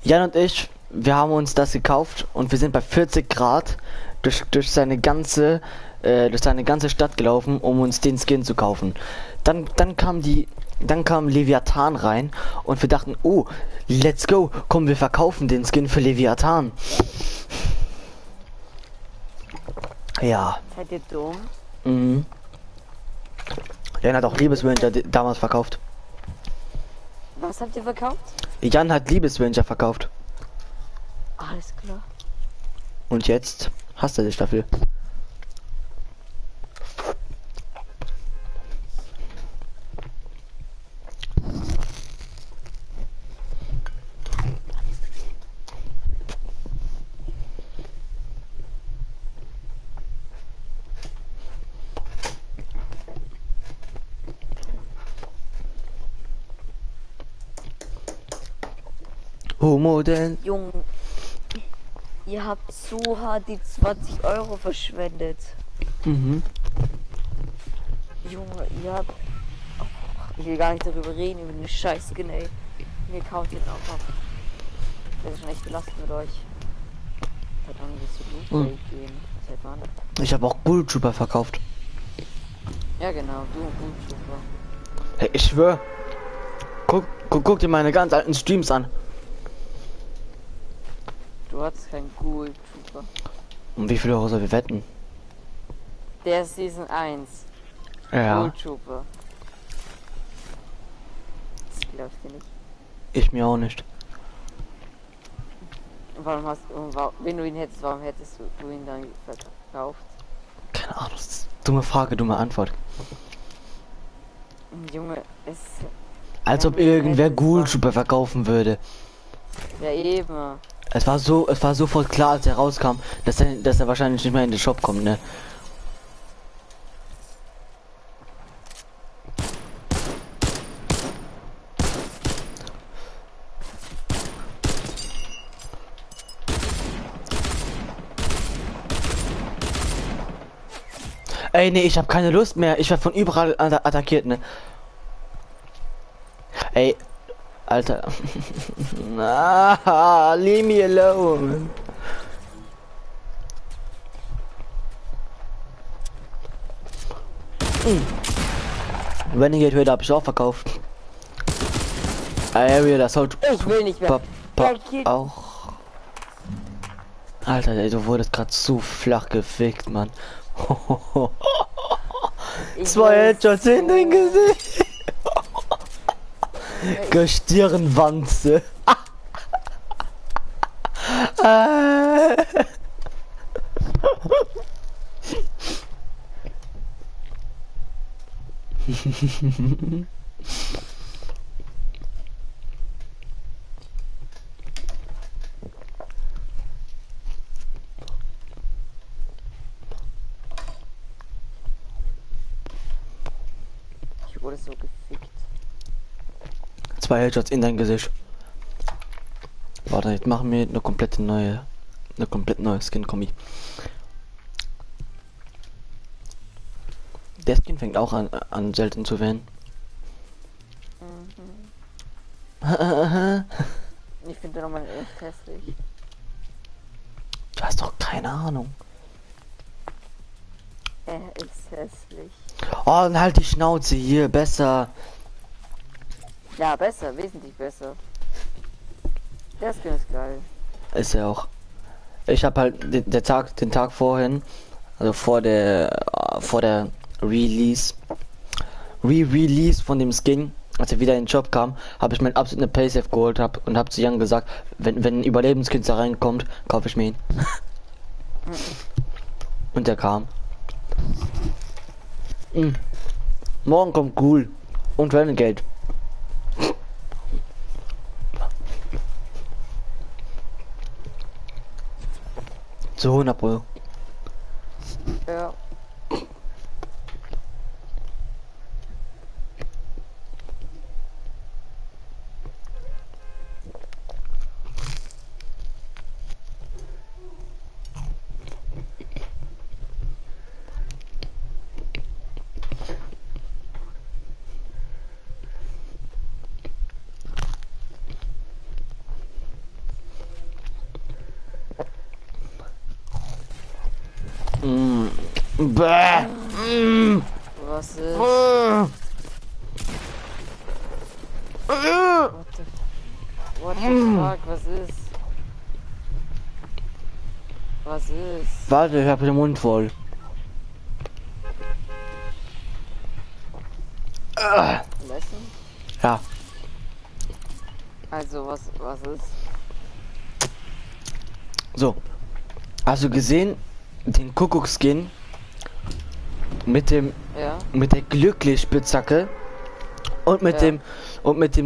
Jan und ich, wir haben uns das gekauft und wir sind bei 40 Grad durch seine ganze Stadt gelaufen, um uns den Skin zu kaufen. Dann kam Leviathan rein und wir dachten, oh, let's go, komm, wir verkaufen den Skin für Leviathan. Ja. Seid ihr dumm? Mhm. Jan hat auch Liebesranger damals verkauft. Was habt ihr verkauft? Jan hat Liebesranger verkauft. Alles klar. Und jetzt hasst er sich dafür. Homo denn? Junge, ihr habt so hart die 20 Euro verschwendet. Mhm. Junge, ihr habt... Ich will gar nicht darüber reden, über den scheiß Skin, ey. Mir kauft jetzt auch noch. Das ist schon echt belastend mit euch. Seit wann willst du Loot gehen? Seit wann? Ich habe auch Bull Trooper verkauft. Ja genau, du und Gut super. Hey, ich schwör. Guck dir meine ganz alten Streams an. Du hattest kein Gut super. Um wie viel Euro soll wir wetten? Der ist Season 1. Ja. Gut super. Das glaubst du nicht. Ich mir auch nicht. Wenn du ihn hättest, warum hättest du ihn dann verkauft? Keine Ahnung. Das ist dumme Frage, dumme Antwort. Junge, es... Als Ja, ob irgendwer hättest Ghoul du- Trooper verkaufen würde. Ja eben. Es war sofort klar, als er rauskam, dass er wahrscheinlich nicht mehr in den Shop kommt, ne? Ey, nee, ich habe keine Lust mehr. Ich werde von überall attackiert, ne? Ey, Alter. Ah, leave me alone. Renegade Raider habe ich auch verkauft. Area, das sollte Ich will nicht mehr. auch. Alter, ey, du wurdest gerade zu flach gefickt, Mann. Zwei Headshots in den Gesicht. Gestirnwanze. Ich wurde so gefickt. Zwei Headshots in dein Gesicht. Warte, jetzt machen wir eine komplett neue Skin-Kombi. Der Skin fängt auch an selten zu werden. Ich finde nochmal echt hässlich. Du hast doch keine Ahnung. Er ist hässlich. Oh, dann halt die Schnauze hier, besser. Ja, besser, wesentlich besser. Der Skin ist geil. Ist ja auch. Ich habe halt den Tag vorhin, also vor der Release von dem Skin, als er wieder in den Shop kam, habe ich mein absolute Paysafe geholt und habe zu Jan gesagt, wenn ein Überlebenskünstler reinkommt, kaufe ich mir ihn. Und der kam. Morgen kommt Ghoul und Renegade. Zu 100 Pro. Ja. Bäh. Was ist? What the fuck? Was ist? Was ist? Warte, ich habe den Mund voll. Messen? Ja, Also was ist? so. Hast du gesehen den Kuckuckskin mit dem Ja. mit der Glücklichspitzhacke und mit Ja. dem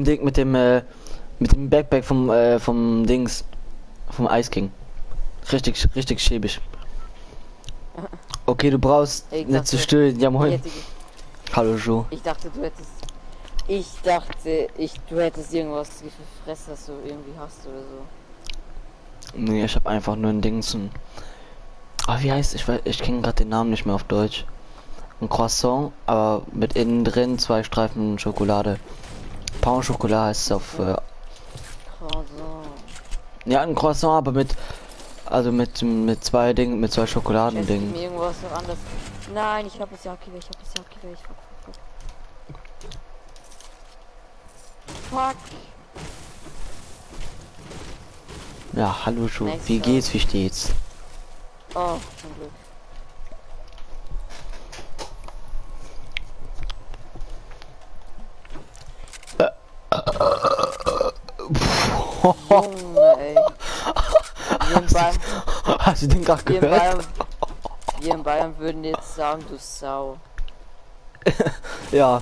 Ding mit dem Backpack vom Dings vom Ice King. Richtig schäbig. Okay, du brauchst Ich nicht zu dachte, stören. Ja Ich, moin. hätte, Hallo Jo. ich dachte, du hättest irgendwas gefressen, das du irgendwie hast oder so. Nee, ich habe einfach nur ein Dings. Wie heißt ich kenne gerade den Namen nicht mehr auf Deutsch. Ein Croissant, aber mit innen drin 2 Streifen Schokolade. Pain au Chocolat heißt es auf. Also, Ja, ein Croissant, aber mit 2 Dingen, mit 2 Chef, Schokoladendingen. mir irgendwas noch anderes. Nein, ich habe das Jacke weg. Fuck. Ja, hallo Jo. Nächster. Wie geht's? Wie steht's? Oh, zum Glück. Junge, ey. Hast du den gerade Wir in gehört? Bayern, wir in Bayern würden jetzt sagen, du Sau. Ja.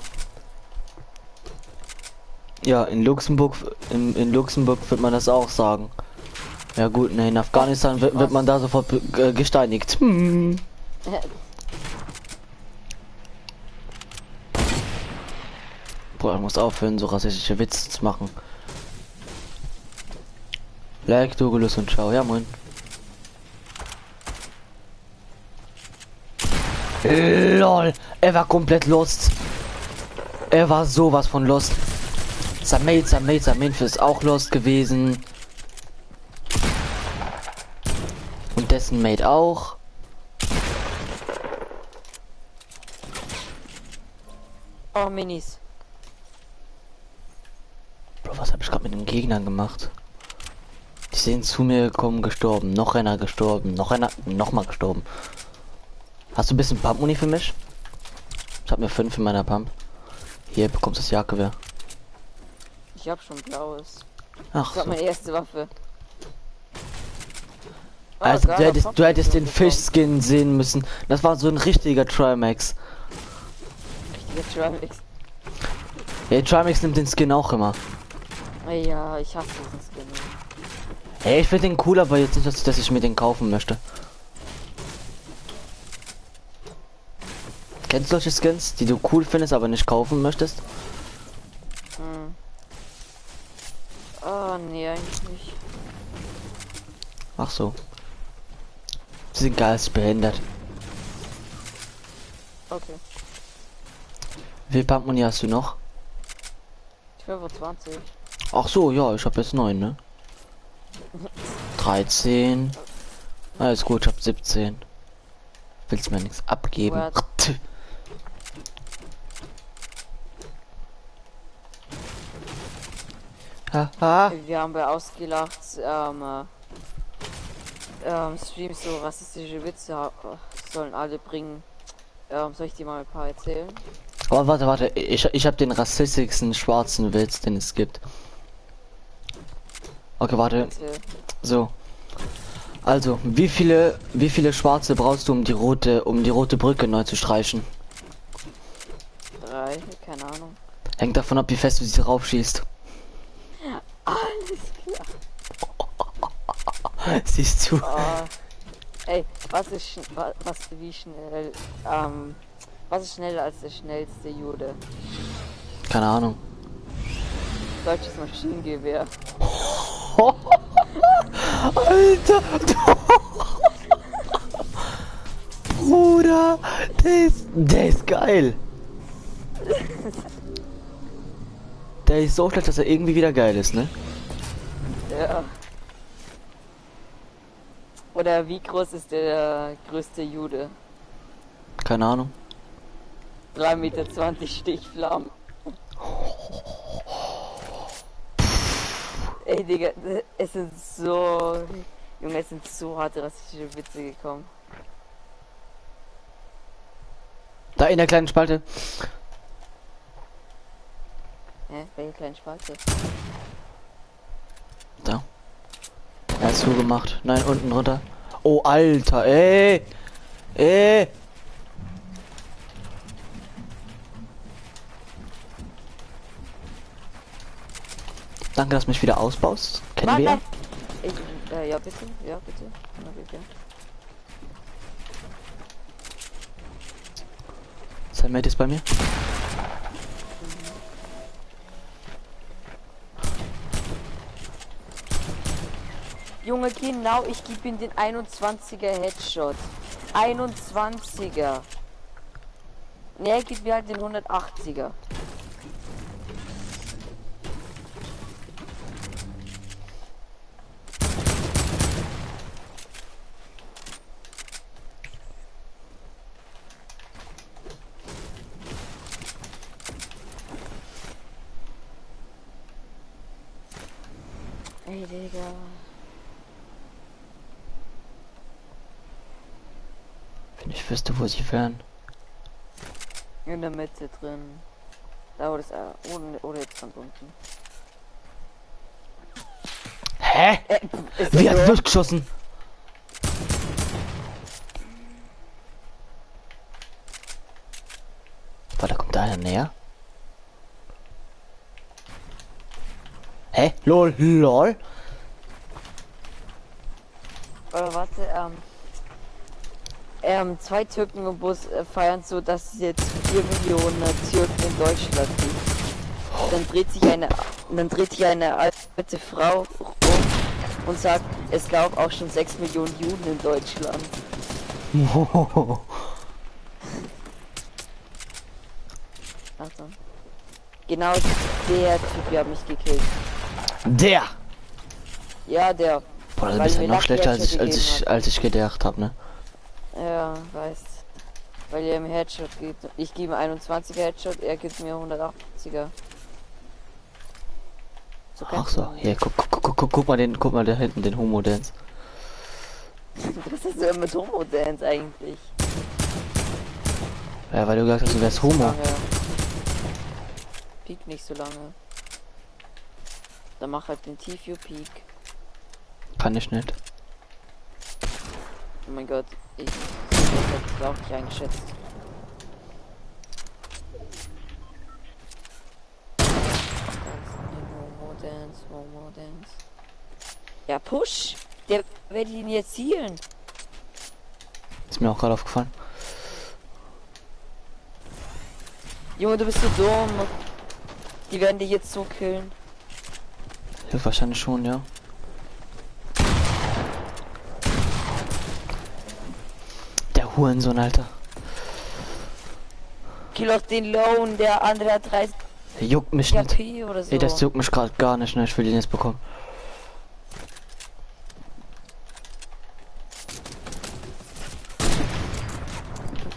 Ja, in Luxemburg wird man das auch sagen. Ja gut, ne, in Afghanistan wird man da sofort gesteinigt. Boah, ich muss aufhören, so rassistische Witze zu machen. Like, Douglas und ciao. Ja, moin. LOL, er war komplett lost. Er war sowas von lost. Sein Mate ist auch lost gewesen. Und dessen Mate auch. Oh, Minis. Bro, was habe ich gerade mit den Gegnern gemacht? Die sind zu mir gekommen, gestorben. Noch einer gestorben. Noch einer, nochmal gestorben. Hast du ein bisschen Pumpmuni für mich? Ich habe mir 5 in meiner Pump. Hier bekommst du das Jagdgewehr. Ich hab schon blaues. Ach Ich hab so. meine erste Waffe. Oh, Also geiler du hättest den Pumpkin Fischskin sehen müssen. Das war so ein richtiger Trimax. bekommen. Richtiger Trimix. Ja, Trimax nimmt den Skin auch immer. Ja, ich hasse diesen Skin. Ey, ich finde den cool, aber jetzt nicht, dass ich mir den kaufen möchte. Kennst du solche Skins, die du cool findest, aber nicht kaufen möchtest? Hm. Oh, nee, eigentlich nicht. Ach so. Sie sind geil, ist behindert. Okay. Wie viel Pumpmuni hast du noch? 25. Ach so, ja, ich habe jetzt 9, ne? 13. Alles gut, ich hab 17. Willst mir nichts abgeben? What? Haha. Wir haben bei ausgelacht, Streams so rassistische Witze sollen alle bringen. Soll ich dir mal ein paar erzählen? Aber warte, ich habe den rassistischsten schwarzen Witz, den es gibt. Okay, warte. Erzähl. So. Also, wie viele Schwarze brauchst du, um die rote Brücke neu zu streichen? 3, keine Ahnung. Hängt davon ab, wie fest du sie raufschießt. Alles klar. Siehst du? Oh. wie schnell, was ist schneller als der schnellste Jude? Keine Ahnung. Deutsches Maschinengewehr. Alter! Bruder! Der ist geil! Der ist so schlecht, dass er irgendwie wieder geil ist, ne? Ja. Oder wie groß ist der größte Jude? Keine Ahnung. 3,20 Meter Stichflammen. Ey, Digga, es sind so... Junge, es sind so harte rassistische Witze gekommen. Da in der kleinen Spalte. Hä? Welche kleine Spalte? Da. Er ist zugemacht. Nein, unten runter. Oh, Alter, ey! Ey! Danke, dass du mich wieder ausbaust. Kennen wir? Nein. Ja, bitte. Ja, bitte. Na, bitte. Sein Mate ist bei mir. Junge, genau, ich gebe ihm den 21er Headshot. 21er. Ne, er gibt mir halt den 180er. Ey, Digga. Wenn ich wüsste, wo sie wären. In der Mitte drin. Da oder ist er. Oder jetzt von unten. Hä? Ist Wie er hat so? durchgeschossen? Warte, kommt da einer näher? Hä? Lol, lol. Warte, zwei Türken im Bus feiern so, dass es jetzt 4 Millionen Türken in Deutschland gibt. Dann dreht sich eine alte Frau um und sagt, es gab auch schon 6 Millionen Juden in Deutschland. Also. Genau der Typ, der hat mich gekillt. Der! Ja, der. Boah, das Weil ist ja mir noch Lucky schlechter, Headshot gegeben hat. als ich gedacht habe, ne? Ja, weiß. Weil er mir Headshot gibt. Ich gebe 21er Headshot, er gibt mir 180er. So Ach so, hier, guck mal da hinten, den Homo-Dance. Was ist denn mit Homo-Dance eigentlich? Ja, weil du gesagt hast, du wärst Homo. Lange. Peak nicht so lange. Dann mach halt den T-View Peak. Kann ich nicht. Oh mein Gott, ich hab's auch nicht eingeschätzt. Homo Dance. Ja, push! Der wird ihn jetzt zielen. Ist mir auch gerade aufgefallen. Junge, du bist so dumm. Die werden dich jetzt so killen. Ja, wahrscheinlich schon, ja. Der Hurensohn, Alter. Kill auch den Lone, der andere hat 30 Der juckt mich nicht. HP oder so. Ey, das juckt mich gerade gar nicht, ne? Ich will den jetzt bekommen.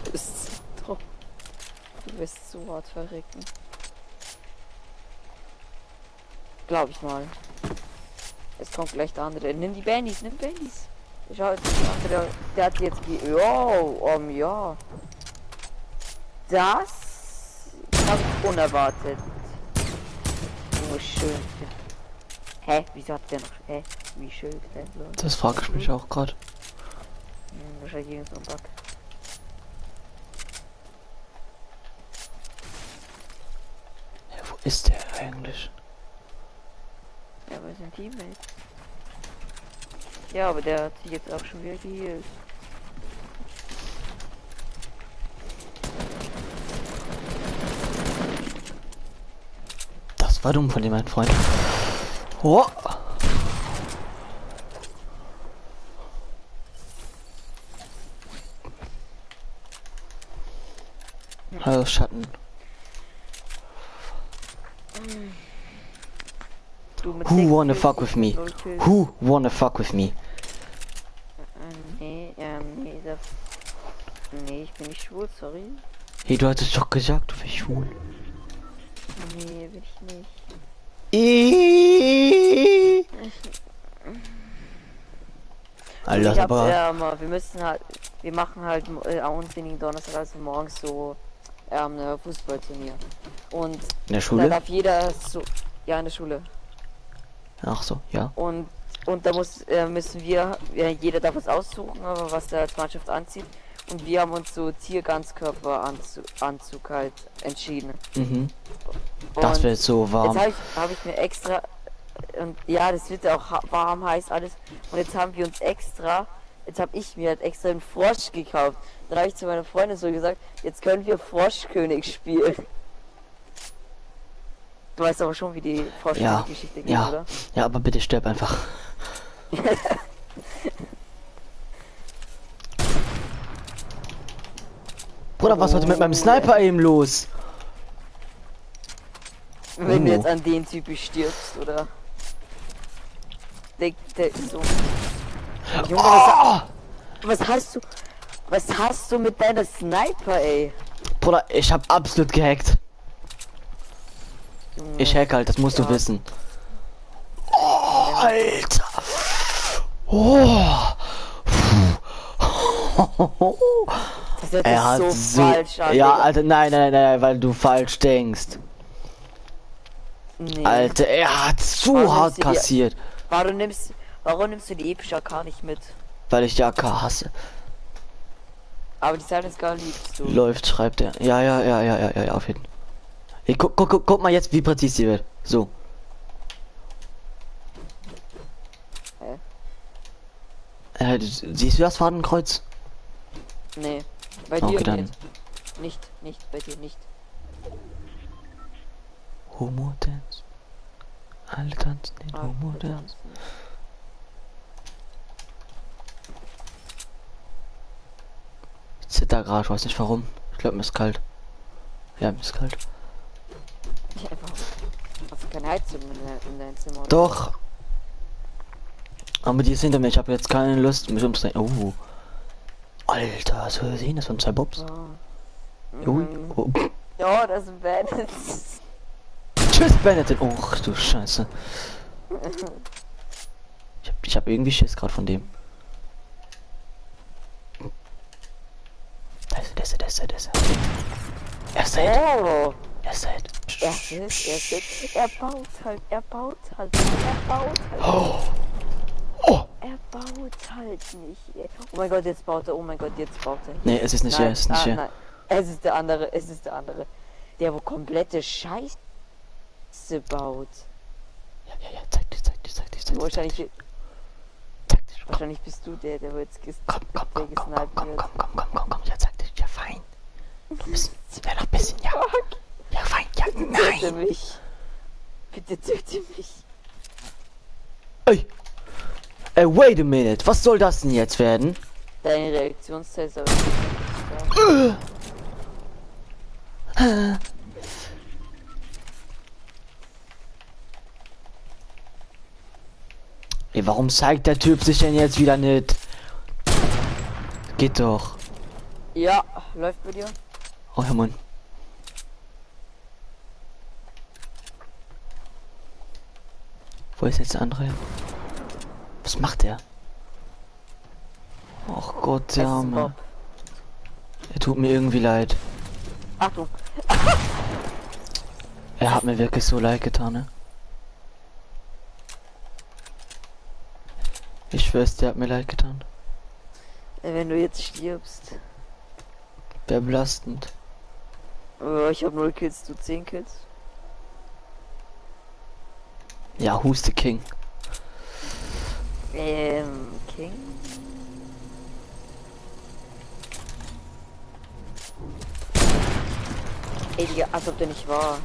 Du bist so dumm. Du wirst so hart verrecken. Glaub ich mal. Es kommt gleich der andere. Nimm die Bandys, nimm Bandys. Schau, der andere, der hat jetzt die. Oh, ja. Das habe ich unerwartet. Oh, schön. Hä? Wieso hat der noch? Hä? Wie schön. Hä? Das frage ich mich auch gerade. Wahrscheinlich irgend so ein Bug. Ja, wo ist der eigentlich? Ja, aber sind Teammates. Ja, aber der hat sich jetzt auch schon wieder geheilt. War dumm von dir, mein Freund. Oh. Hallo Schatten. Du mit Who 6 wanna Kills, fuck ich with mit me? 0 Kills. Who wanna fuck with me? Nee, nee, ich bin nicht schwul, sorry. Hey, du hattest doch gesagt, du bist schwul. Nee, bin ich nicht. Alter, Ich hab, aber wir müssen halt, wir machen halt uns wenigen Donnerstag, also morgens so ein Fußballturnier. Und in der da Schule? darf jeder so, ja, in der Schule. Ach so, ja. Und da müssen wir, jeder darf es aussuchen, aber was er als Mannschaft anzieht. Und wir haben uns so Tierganzkörperanzug halt entschieden. Mhm. Das Und wird so warm. jetzt hab ich mir extra, und ja, das wird ja auch warm, heiß, alles. Und jetzt habe ich mir halt extra einen Frosch gekauft. Dann habe ich zu meiner Freundin so gesagt, jetzt können wir Froschkönig spielen. Du weißt aber schon, wie die Froschkönig-Geschichte geht, Ja, oder? ja, aber bitte stirb einfach. Bruder, was heute mit meinem Sniper eben los? Wenn du jetzt an den Typen stirbst, oder? Der ist so. Junge, was hast du mit deiner Sniper, ey? Bruder, ich hab absolut gehackt. Junge, Ich hack halt, das musst du wissen. Oh, Alter. Oh. das hört Er hat sich so falsch an. Ja, Digga. Alter, nein, weil du falsch denkst. Nee. Alter, er hat so Warum hart nimmst du die- kassiert. Warum nimmst du die epische AK nicht mit? Weil ich die AK hasse. Aber die Silence Girl liebst du. Läuft, schreibt er. Ja, auf jeden Fall. Hey, guck mal jetzt, wie präzise sie wird. So. Siehst du das Fadenkreuz? Nee. Bei Okay, dir dann. nicht, bei dir nicht. Homo Dance. Alle tanzen den Homo Dance. Ich zitter gerade, ich weiß nicht warum. Ich glaube, mir ist kalt. Ja, mir ist kalt. Ja, einfach. Hast du keine Heizung in deinem Zimmer? Oder? Doch. Aber die ist hinter mir. Ich habe jetzt keine Lust, mich umzudrehen. Oh. Alter, hast du gesehen? Das waren 2 Bobs. Oh. Ui. Oh. Ja, das ist bad. Tschüss, Benetton. Och, du Scheiße. Ich hab irgendwie Schiss gerade von dem. Da ist er. Er ist dead. Oh. Er ist dead. Er baut halt. Oh. Oh. Er baut halt nicht. Oh mein Gott, jetzt baut er. Nee, es ist nicht er, es ist nicht er. Nein. Es ist der andere. Der wo komplette Scheiße baut. Ja, zeig dich. Wahrscheinlich Komm, bist du der wo jetzt komm, gesniped wird. ja, zeig dich, ja, fein. Wäre noch ein bisschen, ja. Ja, fein, ja, Töte nein. mich. Bitte töte mich. Ey, wait a minute, was soll das denn jetzt werden? Deine Reaktionszeit ist aber nicht stark. Ey, warum zeigt der Typ sich denn jetzt wieder nicht? Geht doch. Ja, läuft bei dir. Oh, Herr Mann. Wo ist jetzt der andere? Was macht der? Och Gott, der Es ist Arme. Bob. Er tut mir irgendwie leid. Achtung. Er hat mir wirklich so leid getan, ne? Ich schwör's, der hat mir leid getan. Wenn du jetzt stirbst. Wäre belastend. Ich habe 0 Kills, du 10 Kills. Ja, who's the king? King? Ey, Digga, als ob der nicht war.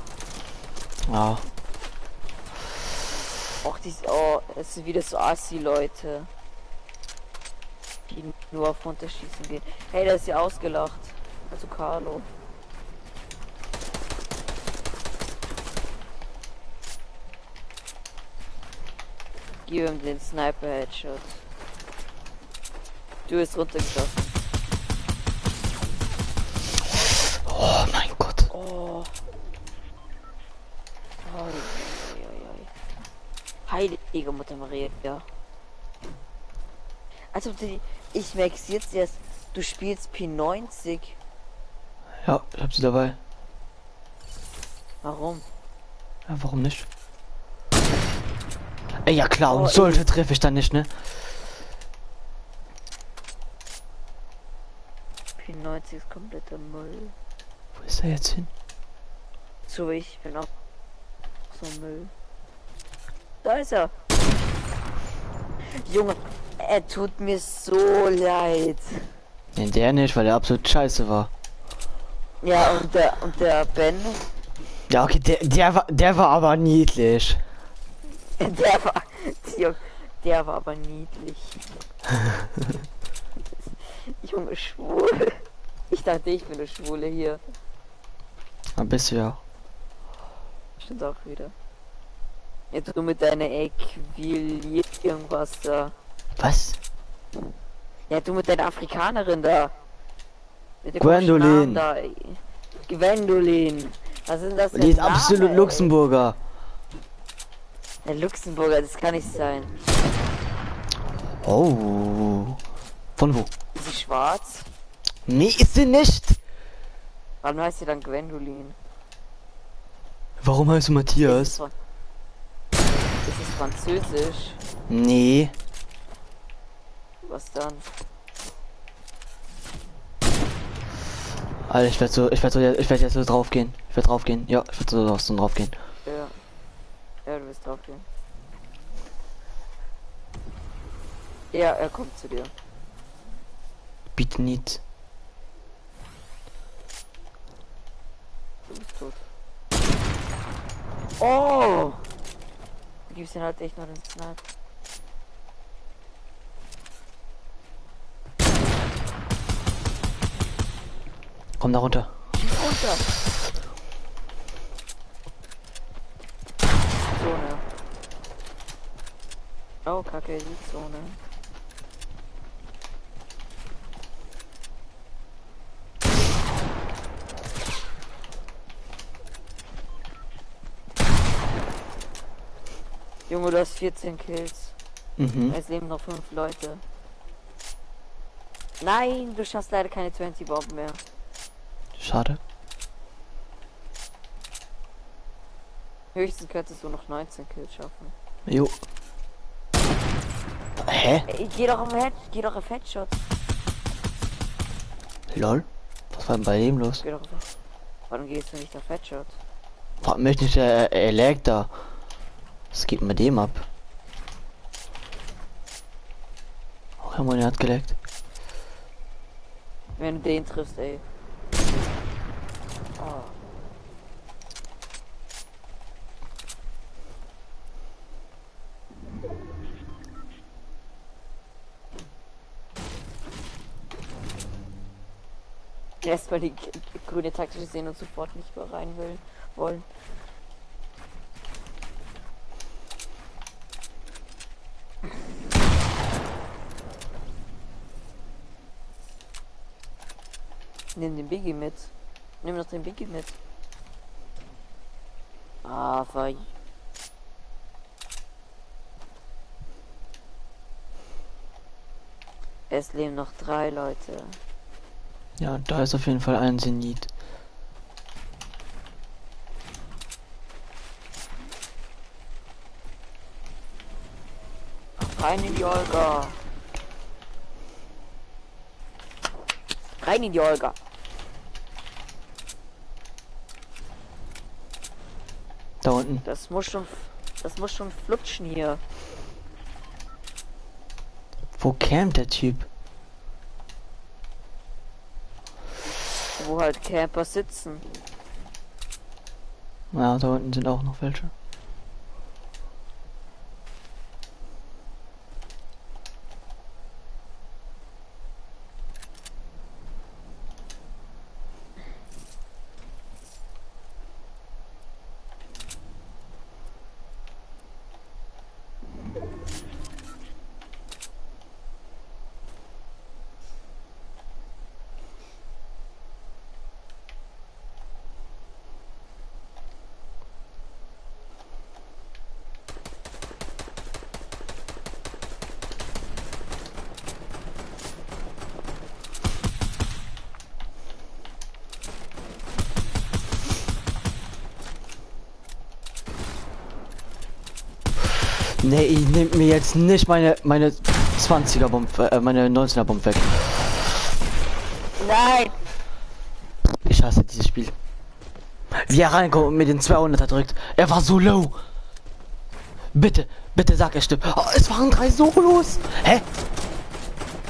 Ja. Auch dies, oh, es sind wieder so Assi-Leute, die nur auf Runterschießen gehen. Hey, der ist ja ausgelacht. Also Carlo. Gib ihm den Sniper-Headshot. Du bist runtergeschossen. Oh mein Gott. Oh. Oh, heilige Mutter Maria, ja. Also ich merk's jetzt erst, du spielst P90. Ja, ich hab sie dabei. Warum? Ja, warum nicht? Ey, ja klar, Oh, und solche treffe ich dann nicht, ne? P90 ist kompletter Müll. Wo ist er jetzt hin? So, ich bin auch so Müll. Da ist er. Junge, er tut mir so leid. Nee, der nicht, weil der absolut scheiße war. Ja, und der Ben, Ja, okay, der war aber niedlich. der war, der war aber niedlich. Junge, schwul. Ich dachte, ich bin eine Schwule hier. Ein bisschen, ja. Stimmt auch wieder. Jetzt du mit deiner Equil irgendwas da. Was? Ja, du mit deiner Afrikanerin da. Mit dem Gwendolyn. komischen Namen da. Ey. Gwendolyn. Was ist denn das für Die ein ist Name, absolut ey? Luxemburger. Der Luxemburger, das kann nicht sein. Oh. Von wo? Ist sie schwarz? Nee, ist sie nicht. Warum heißt sie dann Gwendolyn? Warum heißt du Matthias? Ist es Französisch? Nee. Was dann? Alter, ich werde jetzt so draufgehen. Ich werde draufgehen. Ja, ich werde so draufgehen. Ja. Ja, du wirst drauf gehen. Ja, er kommt zu dir. Bitte nicht. Du bist tot. Oh! Du gibst ihn halt echt nur den Snipe. Komm da runter. Schieß runter! Zone. Oh, Kacke, die Zone. Junge, du hast 14 Kills. Mhm. Es leben noch 5 Leute. Nein, du schaffst leider keine 20 Bomben mehr. Schade. Höchstens könntest du noch 19 Kills schaffen. Jo. Hä? Ey, geh doch auf Headshot. Lol. Was war denn bei dem los? Geh doch auf Warum gehst du nicht auf Headshot? Frag mich nicht, er lag da. Was geht mit dem ab? Oh, Herr Moine hat gelegt. Wenn du den triffst, ey. Oh. Erstmal die grüne taktische sehen und sofort nicht mehr rein wollen. Nimm den Biggie mit. Nimm doch den Biggie mit. Aber es leben noch 3 Leute. Ja, da ist auf jeden Fall ein Zenit. Rein in die Olga. Rein in die Olga. Da unten. Das muss schon flutschen hier. Wo campt der Typ? Wo halt Camper sitzen. Ja, da unten sind auch noch welche. Nee, ich nehm mir jetzt nicht meine 20er Bomb, meine 19er Bomb weg. Nein! Ich hasse dieses Spiel. Wie er reinkommt und mir den 200er drückt. Er war so low. Bitte, bitte sag er stimmt. Oh, es waren 3 Solos. Hä?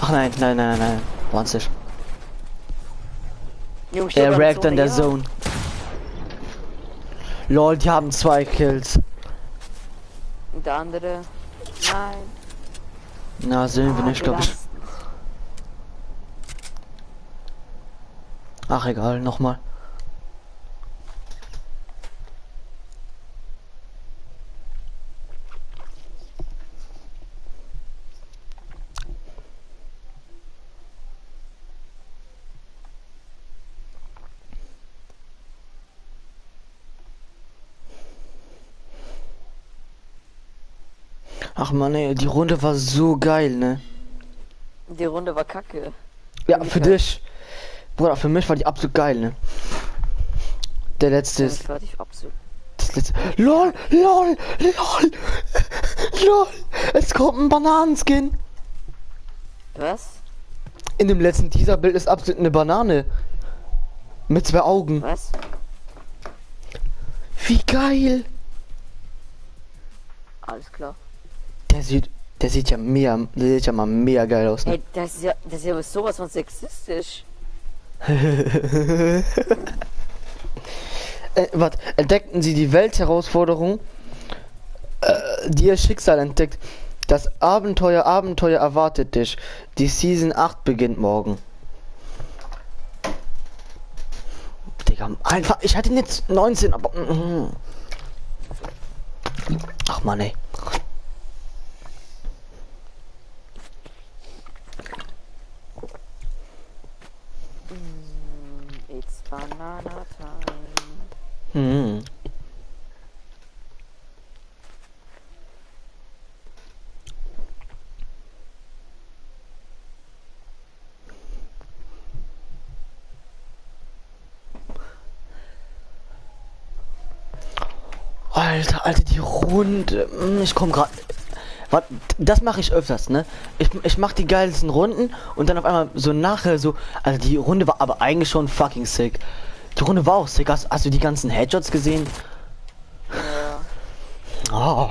Ach nein, nein, nein, nein, nein. Waren's nicht. Junge, Er steht raggt an der ja. Zone. Lol, die haben 2 Kills. Und der andere. Nein. Na, sehen wir nicht, glaube ich. belastend. Ach egal, nochmal. Ach man, ey, die Runde war so geil, ne? Die Runde war kacke. Ja, für dich. Bruder, für mich war die absolut geil, ne? Der letzte ist. Das war ich absolut. Das letzte. LOL, LOL, LOL, LOL. Es kommt ein Bananenskin. Was? In dem letzten Teaserbild ist absolut eine Banane. Mit 2 Augen. Was? Wie geil. Alles klar. Der sieht ja mal mega geil aus, ne? Hey, das ist ja sowas von sexistisch. Was? Entdeckten Sie die Weltherausforderung, die Ihr Schicksal entdeckt. Das Abenteuer erwartet dich. Die Season 8 beginnt morgen. Digga, einfach, ich hatte jetzt 19, aber... Ach man, ey. It's banana time. Hm. Alter, die Runde. Ich komme gerade. Das mache ich öfters, ne? Ich mache die geilsten Runden und dann auf einmal so nachher so. Also die Runde war aber eigentlich schon fucking sick. Die Runde war auch sick. Hast du die ganzen Headshots gesehen? Ja. Oh.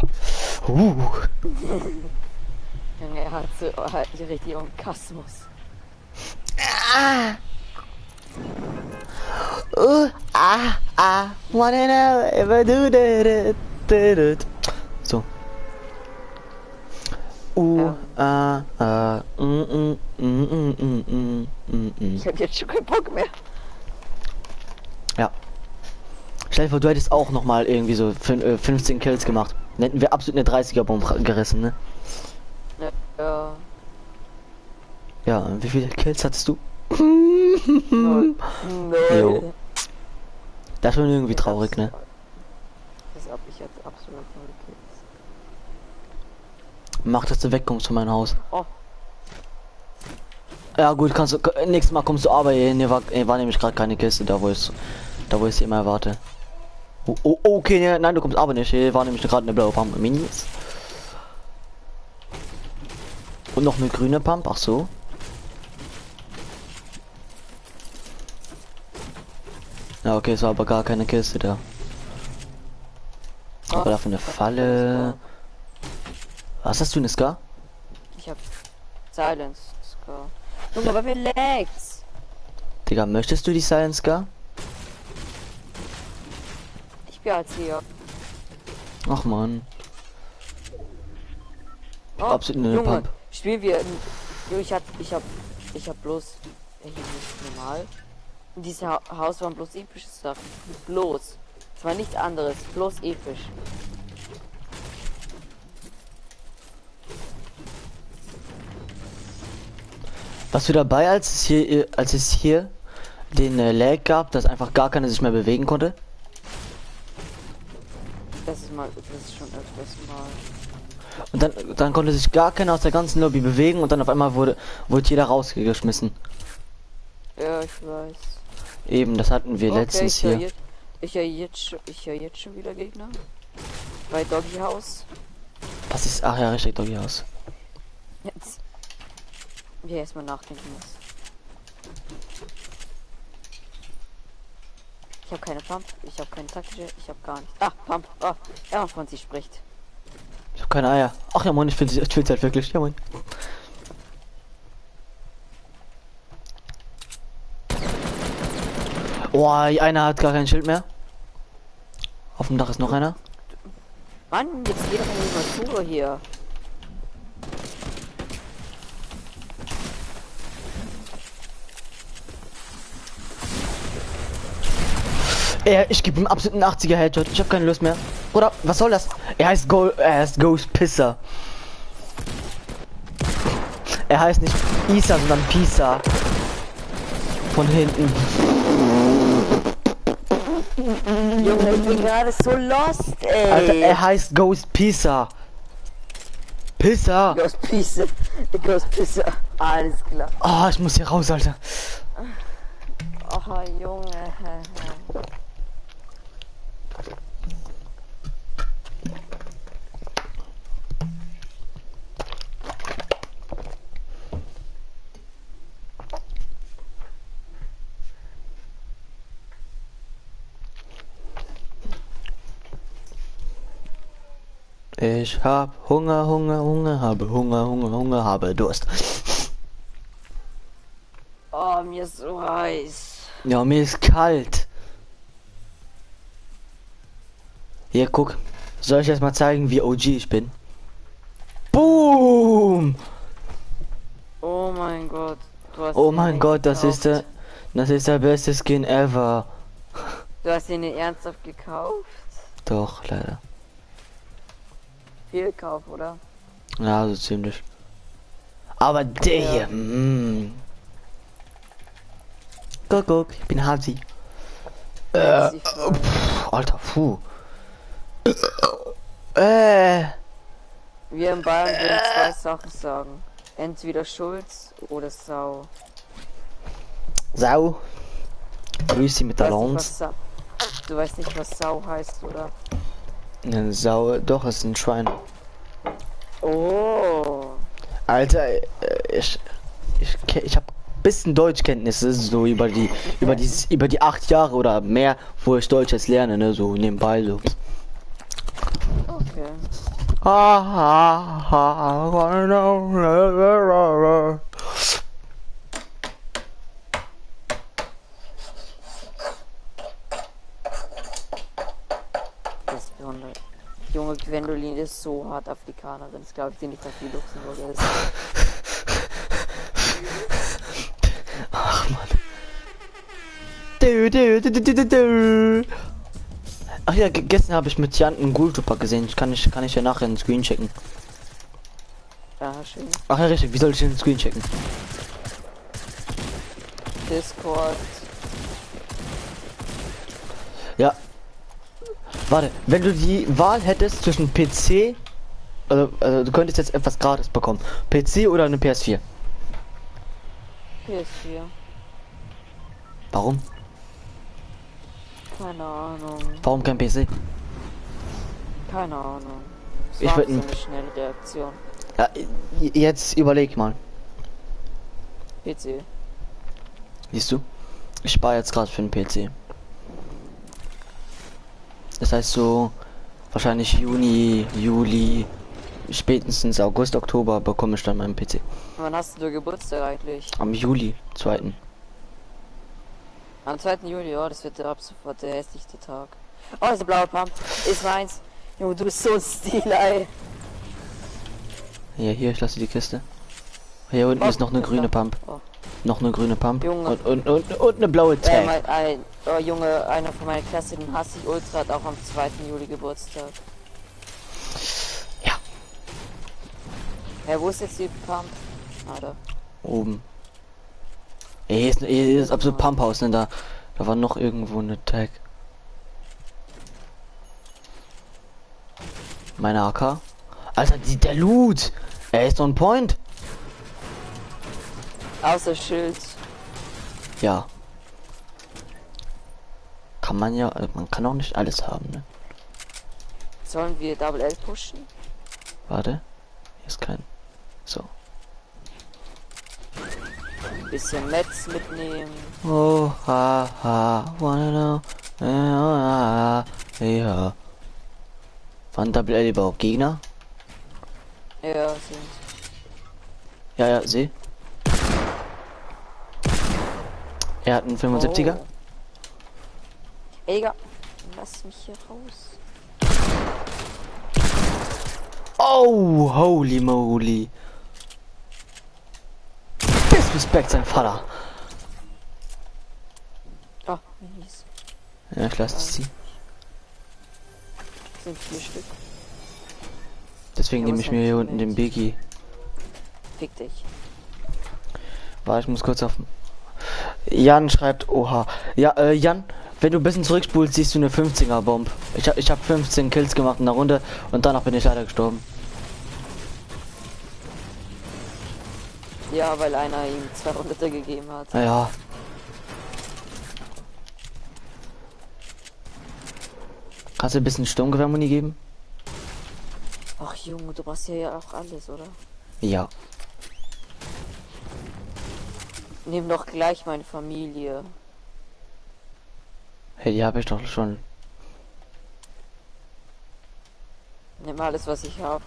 Junge, er hat so halt die richtige Orgasmus. Wanna know if I do that. So. Ich hab jetzt schon keinen Bock mehr. Ja. Stell dir vor, du hättest auch noch mal irgendwie so 15 Kills gemacht. Dann hätten wir absolut eine 30er Bombe gerissen, ne? Ja. Ja, wie viele Kills hattest du? Null. Jo. Das ist schon irgendwie traurig, ne? Ich hatte absolut null Kills. Mach, dass du wegkommst von meinem Haus. Oh. Ja gut, kannst du nächstes Mal kommst du, aber hier war nämlich gerade keine Kiste, da wo ich sie immer erwarte. Oh, okay, ne, nein, du kommst aber nicht. Hier war nämlich gerade eine blaue Pump. Minis. Und noch eine grüne Pump, ach so. Ja, okay, es war aber gar keine Kiste da. Aber dafür eine Falle. Was hast du, eine Scar? Ich hab Silence Scar. Junge, aber wir lags. Digga, möchtest du die Silence Scar? Ich bin als hier. Ach man. Oh, Absolut eine Junge, Pump. spielen wir. Junge, ich hab bloß. Hier ist normal. In diesem Haus waren bloß epische Sachen. Bloß. Es war nichts anderes. Bloß episch. Warst du dabei, als es hier den Lag gab, dass einfach gar keiner sich mehr bewegen konnte? Das ist schon öfters mal. Und dann konnte sich gar keiner aus der ganzen Lobby bewegen und dann auf einmal wurde jeder rausgeschmissen. Ja, ich weiß. Eben, das hatten wir letztens hier. Ich höre jetzt schon wieder Gegner. Bei Doggy House. Das ist, ach ja, richtig, Doggy Haus. Jetzt. Wie er erstmal nachdenken muss. Ich habe keine Pump, ich habe keine taktische, ich habe gar nichts. Ah, Pump. Ah, ja, von sie spricht. Ich hab keine Eier. Ach ja, Mann, ich find's halt wirklich. Ja, Mann. Oh, einer hat gar kein Schild mehr. Auf dem Dach ist noch einer. Mann, jetzt geht doch eine Tour hier. Ich gebe ihm absoluten 80er Headshot. Ich habe keine Lust mehr. Oder was soll das? Er heißt Ghost Pisser. Er heißt nicht Isa, sondern Pisa. Von hinten. Junge, ich bin gerade so lost, ey. Alter, er heißt Ghost Pisa. Pisser. Ghost Pizza. Alles klar. Oh, ich muss hier raus, Alter. Oh, Junge. Ich hab Hunger, habe Hunger, habe Durst. Oh, mir ist so heiß. Ja, mir ist kalt. Hier, guck. Soll ich erst mal zeigen, wie OG ich bin? Boom! Oh mein Gott. Du hast Oh ihn mein nicht Gott, das gekauft. ist der beste Skin ever. Du hast ihn nicht ernsthaft gekauft? Doch, leider. Viel Kauf, oder? Ja, so ziemlich. Aber der Ja. hier, Guck, ich bin Hasi. Sie voll. Alter, puh. Wir in Bayern würden zwei Sachen sagen. Entweder Schulz oder Sau. Sau. Grüß Sie mit der Lance. Du weißt nicht, was Sau heißt, oder? Eine Sau, doch, ist ein Schwein. Oh. Alter, ich habe bisschen Deutschkenntnisse, so über die 8 Jahre oder mehr, wo ich Deutsch jetzt lerne, ne, so nebenbei so. Okay. Das ist besonders. Junge Gwendolin ist so hart Afrikanerin. Das glaube ich dir nicht, dass die Luxemburger ist. Ach man. Du. Ach ja, gestern habe ich mit Jan einen Gultuper gesehen. Kann ich ja nachher einen Screen checken. Ja, schön. Ach ja, richtig. Wie soll ich den Screen checken? Discord. Ja. Warte, wenn du die Wahl hättest zwischen PC, also du könntest jetzt etwas gratis bekommen. PC oder eine PS4? PS4. Warum? Keine Ahnung. Warum kein PC? Keine Ahnung. Es Ich war würd so n- eine schnelle Reaktion. Ja, jetzt überleg mal. PC. Siehst du? Ich spare jetzt gerade für den PC. Das heißt so wahrscheinlich Juni, Juli, spätestens August, Oktober bekomme ich dann meinen PC. Wann hast du Geburtstag eigentlich? Am Juli 2. Am 2. Juli, ja, das wird ab sofort der hässlichste Tag. Oh, diese blaue Pump ist meins. Junge, du bist so ein Stil, ey. Ja, hier, ich lasse die Kiste. Hier unten Oh, ist noch eine guck grüne da. Pump. Oh. Noch eine grüne Pump. Junge. Und eine blaue Tag. Oh, Junge, einer von meiner Klasse, den hasse ich ultra, hat auch am 2. Juli Geburtstag. Ja. Ja, wo ist jetzt die Pump? Ah, da. Oben. Ey, hier ist absolut Pumphaus, ne? Da war noch irgendwo eine Tag. Meine AK. Alter, der Loot. Er ist on point. Außer Schild. Ja. Kann man ja, man kann auch nicht alles haben, ne? Sollen wir Double L pushen? Warte. Hier ist kein. So. Bisschen Metz mitnehmen. Oh, ha, ha, wanna know. Ja. Waren Double L überhaupt Gegner? Ja, sind. Ja, ja, seh. Er hat einen 75er. Oh. Ey, Digga, lass mich hier raus. Oh, holy moly. Disrespect sein Vater. Ah, Minis. Ja, ich lasse sie. Sind 4 Stück. Deswegen Ja, nehme was ich mir hier haben unten die den Biggie. Fick dich. Warte, ich muss kurz auf. Jan schreibt, oha. Ja, Jan, wenn du ein bisschen zurückspulst, siehst du eine 15er Bomb. Ich hab 15 Kills gemacht in der Runde und danach bin ich leider gestorben. Ja, weil einer ihm 200 gegeben hat. Ja. Kannst du ein bisschen Sturmgewehrmuni geben? Ach Junge, du machst ja auch alles, oder? Ja. Nimm doch gleich meine Familie. Hey, die habe ich doch schon. Nimm alles, was ich hab.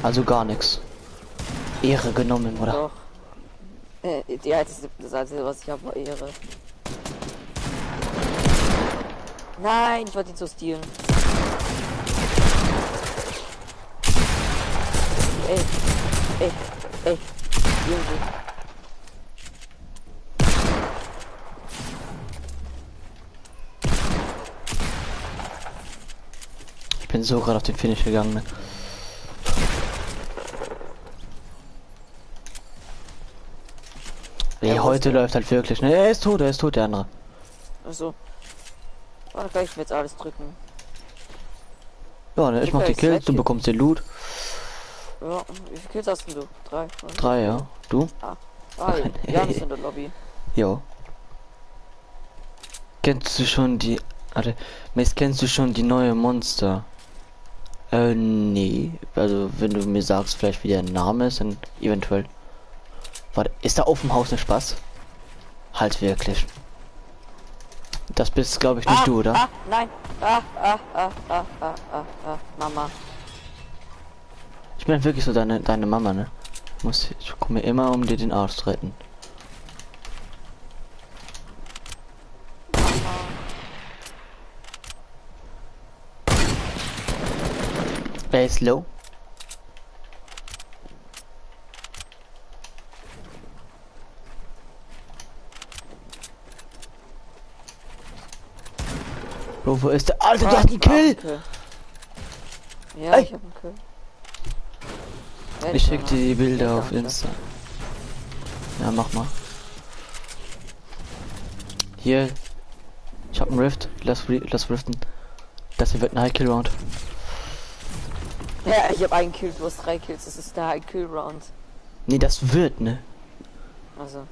Also gar nichts. Ehre genommen, oder? Doch. Ja, das Einzige, was ich habe, war Ehre. Nein, ich wollte ihn so stehlen. Ey. Junge. Ich bin so gerade auf den Finish gegangen. Ne? Ey, Ja, heute der? läuft halt wirklich. Ne, er ist tot, der andere. Achso. Dann kann ich mir jetzt alles drücken. Ja, ne, ich mach die Okay, Kills, du Slackchen. bekommst den Loot. Ja, wie viele Kills hast denn du? 3? 3, ja. Du? Ah, Nein. Jan ist in der Lobby. Jo. Kennst du schon die... Warte, Mace, kennst du schon die neue Monster? Nee. Also, wenn du mir sagst, vielleicht wie der Name ist, dann eventuell. Warte, ist da auf dem Haus ein Spaß? Halt wirklich. Das bist, glaube ich, nicht du, oder? Nein. Mama. Ich bin wirklich so deine Mama, ne? Ich komme immer, um dir den Arsch zu retten. Wer ist low? Bro, wo ist der? Alter, du hast einen Kill! Ja, Ey. ich hab einen Kill. Ich schick dir die Bilder Ja, auf Insta. Ja, mach mal. Hier. Ich hab einen Rift. Lass riften. Das hier wird ein High Kill Round. Ja, ich hab einen Kill, du hast 3 Kills, das ist der High Kill Round. Nee, das wird, ne? Also.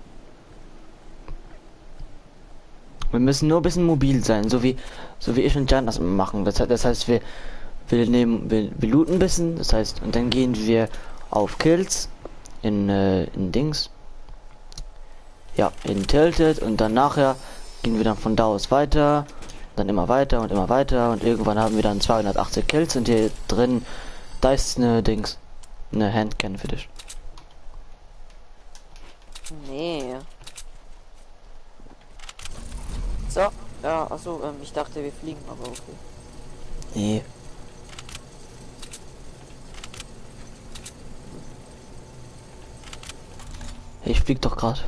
Wir müssen nur ein bisschen mobil sein, so wie ich und Jan das machen. Das heißt, wir looten ein bisschen, das heißt, und dann gehen wir auf Kills in Dings. Ja, in Tilted und dann nachher gehen wir dann von da aus weiter, dann immer weiter und irgendwann haben wir dann 280 Kills und hier drin, da ist eine Dings, eine Handcan für dich. Nee. So, ja, achso, ich dachte wir fliegen, aber okay. Nee. Ich flieg doch gerade.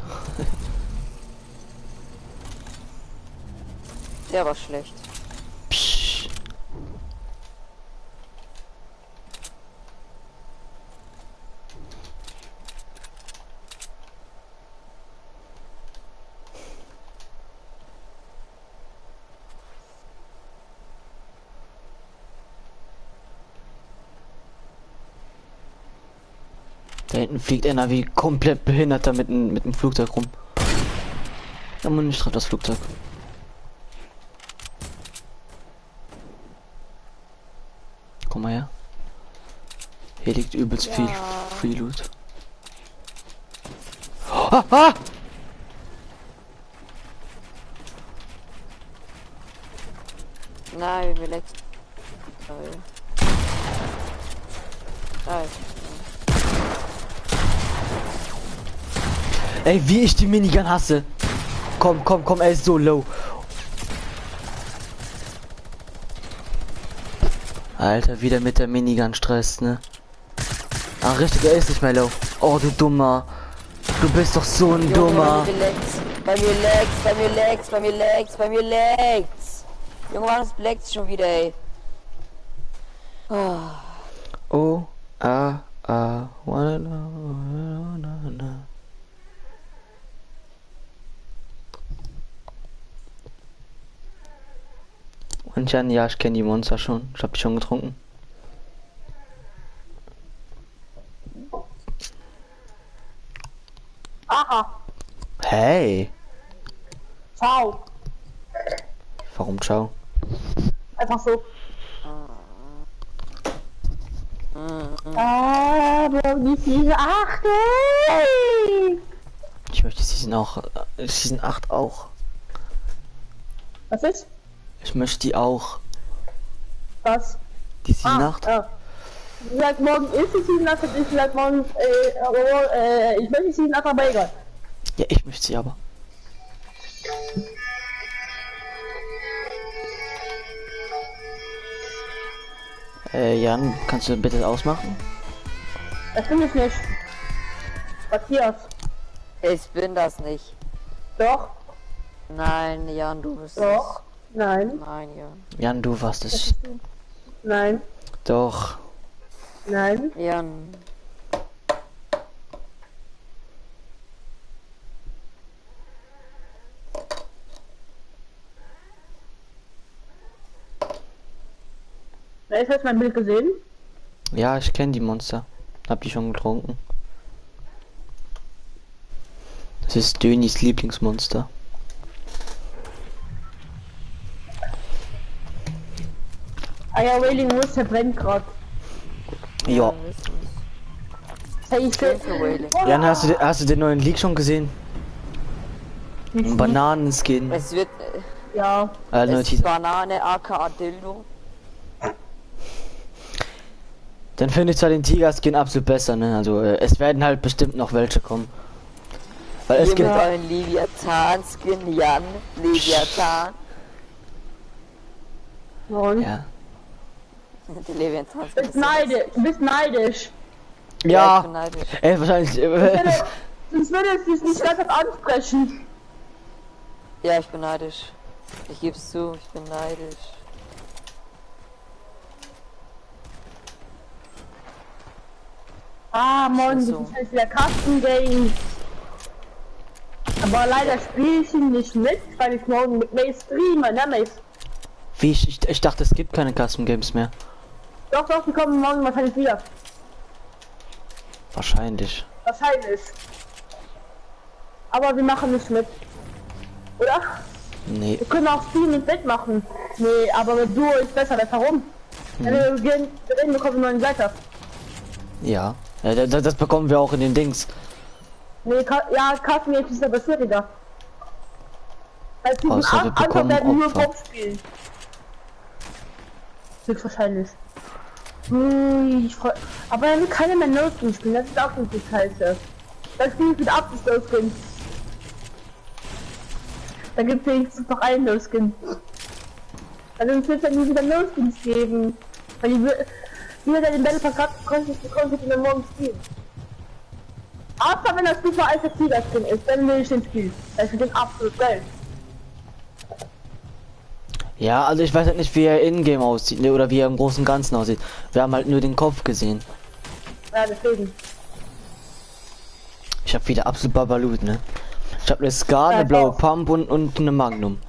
Der war schlecht. Psch. Da hinten fliegt einer wie komplett behinderter mit dem Flugzeug rum. Da muss nicht drauf das Flugzeug. Komm mal her. Hier liegt übelst Ja. viel Free Loot. Ah, ah! Nein, mir leckt. Ey, wie ich die Minigun hasse. Komm, er ist so low. Alter, wieder mit der Minigun Stress, ne? Ah, richtig, er ist nicht mehr low. Oh, du Dummer. Du bist doch so ein Dummer. Bei mir leckt's. Junge, was leckt's schon wieder, ey. Oh. Oh, wanna know. Und Jan, ja, ich kenne die Monster schon. Ich hab die schon getrunken. Aha. Hey, Ciao. warum ciao? Einfach so. Aber wie viele achte? Ich möchte Season 8 auch. Was ist? Ich möchte die auch. Was? Die Season 8? Ja. Seit morgen ist es Season 8, ich seit morgen, ich möchte Season 8, aber egal. Ja, ich möchte sie aber. Jan, kannst du bitte ausmachen? Das finde ich nicht. Matthias. Ich bin das nicht. Doch. Nein, Jan, du bist Doch. Nein. es. Nein, Jan. Jan, du warst es. Nein. Doch. Nein. Jan. Wer ist jetzt mein Bild gesehen? Ja, ich kenne die Monster. Hab die schon getrunken. Das ist Dönis Lieblingsmonster. Eier Wailing Woods verbrennt grad. Ja. Hey, ich will. Jan, hast du den neuen Leak schon gesehen? Bananenskin. Es wird. Ja. Neue Es ist Teaser. Banane aka Dildo. Dann finde ich zwar den Tiger-Skin absolut besser, ne? Also es werden halt bestimmt noch welche kommen. Weil es Hier gibt. mit euren Leviathan-Skin, Jan. Leviathan. Und? Ja. Der Leviathan-Skin. Du bist neidisch. Du bist neidisch. Ich bin Ja. neidisch. Wahrscheinlich. Sonst würde es dich nicht ganz ansprechen. Ja, ich bin neidisch. Ich geb's zu, ich bin neidisch. Ah, moin, Ist das so. ist halt wieder Custom Game. Aber leider spiele ich ihn nicht mit, weil ich morgen mit Mace streame, ne Mace? Wie ich dachte, es gibt keine Custom Games mehr. Doch, doch, die kommen morgen wahrscheinlich wieder. Wahrscheinlich. Wahrscheinlich. Aber wir machen nicht mit. Oder? Nee. Wir können auch Spielen mit mitmachen. Nee, aber mit Duo ist besser, weißt du warum? Wenn wir gewinnen, bekommen wir einen neuen Seite. Ja. Das bekommen wir auch in den Dings. Nee, ja, Custom Games ist aber schwieriger. Weil die Außer wir bekommen werden nur Opfer. Kopf spielen. Höchstwahrscheinlich. Ui, aber dann will keiner mehr No-Skin spielen, das ist auch richtig scheiße. Das Spiel wird ab, das No-Skin. Da gibt es wenigstens noch einen No-Skin. Also es wird ja nie wieder No-Skins geben. Weil die wird ja den Battle Pass hat, konnte ich dann morgen spielen. Außer wenn das Spiel für als Tiger-Skin ist, dann will ich den spielen. Das ist den absolut geil. Ja, also ich weiß halt nicht, wie er in-game aussieht, ne, oder wie er im Großen und Ganzen aussieht. Wir haben halt nur den Kopf gesehen. Ja, deswegen. Ich habe wieder absolut Babalut, ne? Ich habe eine Scar, Ja, eine ich blaue auch. Pump und eine Magnum.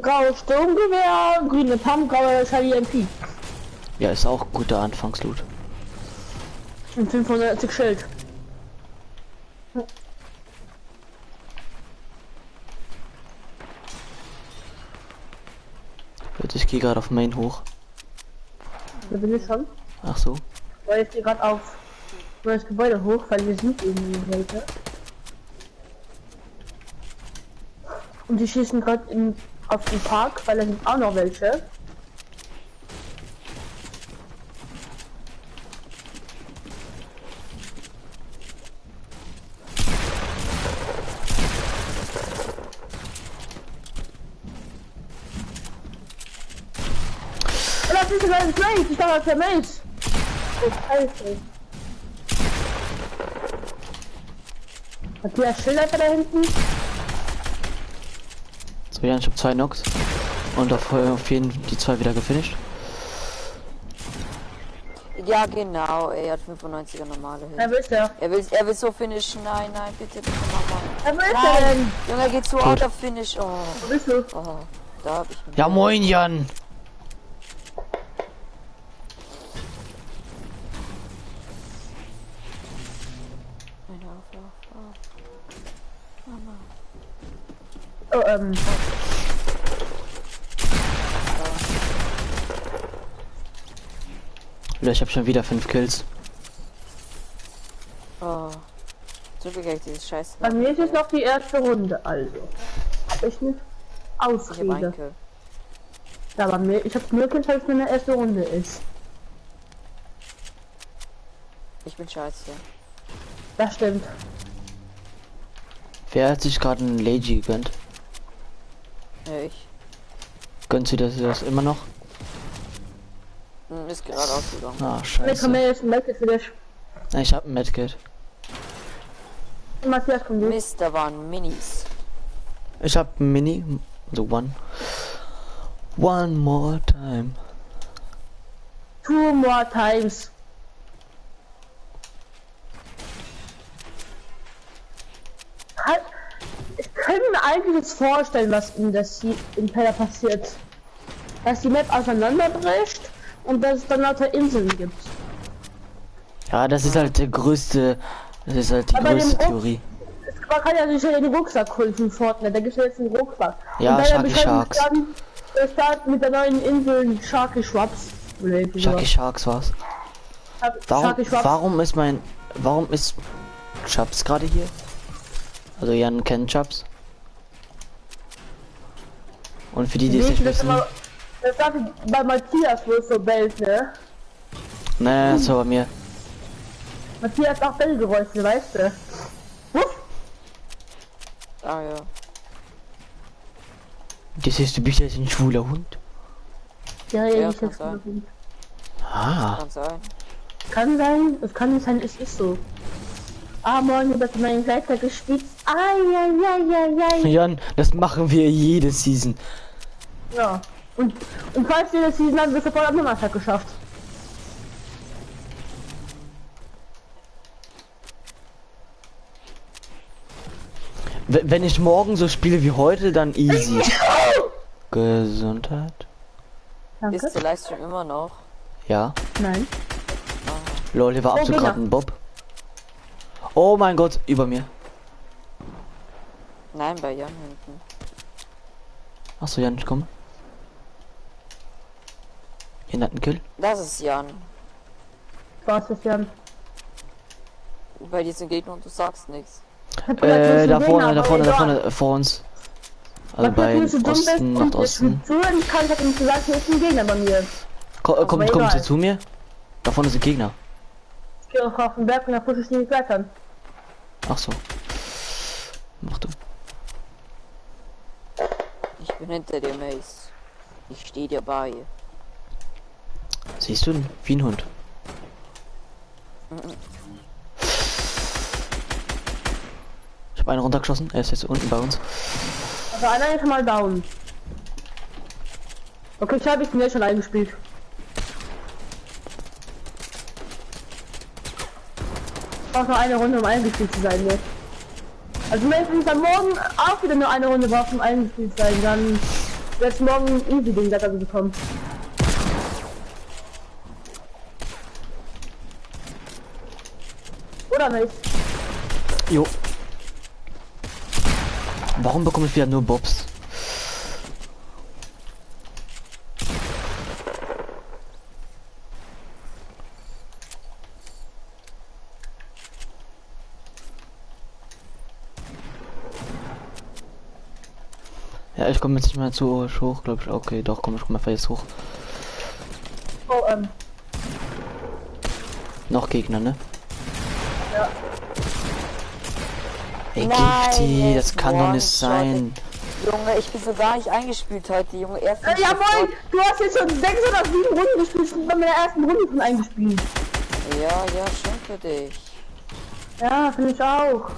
Graues Sturmgewehr, grüne Pump, graue Charlie MP. Ja, ist auch guter Anfangsloot. Und 590 Schild. Ich gehe gerade auf Main hoch. Da bin ich schon. Ach so. Weil ich gehe gerade auf das Gebäude hoch, weil wir sind irgendwie welche. Und die schießen gerade auf den Park, weil da sind auch noch welche. Das ist ein Mensch, ich dachte, das ist der Mensch. Oh, Scheiße. Hat der Schilder da hinten? So, ja, ich habe 2 Knocks. Und auf jeden die 2 wieder gefinisht. Ja, genau, er hat 95er normale Hilfe. Er will ja. Er will so finishen. Nein, nein, bitte, bitte, Mama. Er will Nein, denn? Junge, er geht so out of finish. Oh, Wo bist du? oh, da hab ich mich. Ja, moin, Jan. Mama. Oh, Ich habe schon wieder 5 Kills. Oh. So viel dieses Scheiß. bei mir ist es noch die erste Runde, also. Hab ich nicht Ich hab einen Ausrede. Kill. Ja, bei mir, ich hab Glück, dass es meine erste Runde ist. Ich bin scheiße. Das stimmt. Wer hat sich gerade einen Lady gegönnt? Ja, ich. Gönnt sie das immer noch? Ist gerade ausgegangen. Ah, Ich komme scheiße. jetzt ein Medkit für dich. Ich hab ein Medkit. Matthias, komm du. Mist, da waren Minis. Ich hab ein Mini. So one more time. 2 more times. Halt, ich könnte mir eigentlich jetzt vorstellen, was in Teller passiert. Dass die Map auseinanderbricht und dass es dann lauter Inseln gibt. Ja, das ist halt der größte. Das ist halt die Aber größte dem Theorie. Man kann ja sich ja den Rucksack holen von Fortnite, da gibt es jetzt einen Rucksack. Ja, Und bei der Sharky Beschreibung Sharks. Da steht mit der neuen Insel Sharky Schwaps. Sharky Sharks war's. Sharky Schwaps. Warum ist Chubbs gerade hier? Also Jan kennt Chubbs. Und für die, die es nicht wissen. Das darf ich bei Matthias wohl so bellt, ne? Naja, das war bei mir. Matthias auch Bellgeräusche, weißt du? Ah ja. Das heißt, du bist jetzt ein schwuler Hund? Ja, Ja, ich kann jetzt sein. Ah. Kann sein. Kann sein, es kann nicht sein, es ist so. Ah, morgen wird mein Gleiter gespitzt. Ai. Jan, das machen wir jede Season. Ja. Und falls wir das Season haben, wird sofort am Donnerstag geschafft. Wenn ich morgen so spiele wie heute, dann easy. Gesundheit. Danke. Ist der Livestream immer noch? Ja. Nein. Lol, hier war Oh, absolut Gegner. gerade ein Bob. Oh mein Gott, über mir. Nein, bei Jan hinten. Achso, Jan, ich komme. Jan hat einen Kill. Das ist Jan. Was ist Jan? Bei diesen Gegner und du sagst nichts. Da vorne, vor uns. Also bei Osten, Nordosten. Ich kann ich ihm gesagt, hier ist ein Gegner bei mir. Kommt egal. sie zu mir? Da vorne sind Gegner. Ich gehe auch auf den Berg und da pushe ich die Klettern. Ach so. Mach du. Ich bin hinter dir, Mace. Ich stehe dir bei. Siehst du, wie ein Hund. Ich habe einen runtergeschossen. Er ist jetzt unten bei uns. Also einer ist schon mal down. Okay, ich habe ich mir schon eingespielt. Braucht noch eine Runde, um eingespielt zu sein, ne? Also wenn ich dann morgen auch wieder nur eine Runde braucht, um eingespielt zu sein, dann wird es morgen ein easy Ding da bekommen. Oder nicht? Jo. Warum bekomme ich wieder nur Bobs? Ja, ich komme jetzt nicht mehr zu hoch, glaube ich. Okay, doch, komm, ich komme einfach jetzt hoch. Oh, Noch Gegner, ne? ja. Ey, Nein, Gifty, er das ist kann doch nicht One-Shot. sein. Junge, ich bin so gar nicht eingespielt heute, Junge. Er fliegt Jawohl, sofort. du hast jetzt schon 6 oder 7 Runden gespielt, ich bin bei meiner ersten Runde schon eingespielt. Ja, schön für dich. Ja, finde ich auch.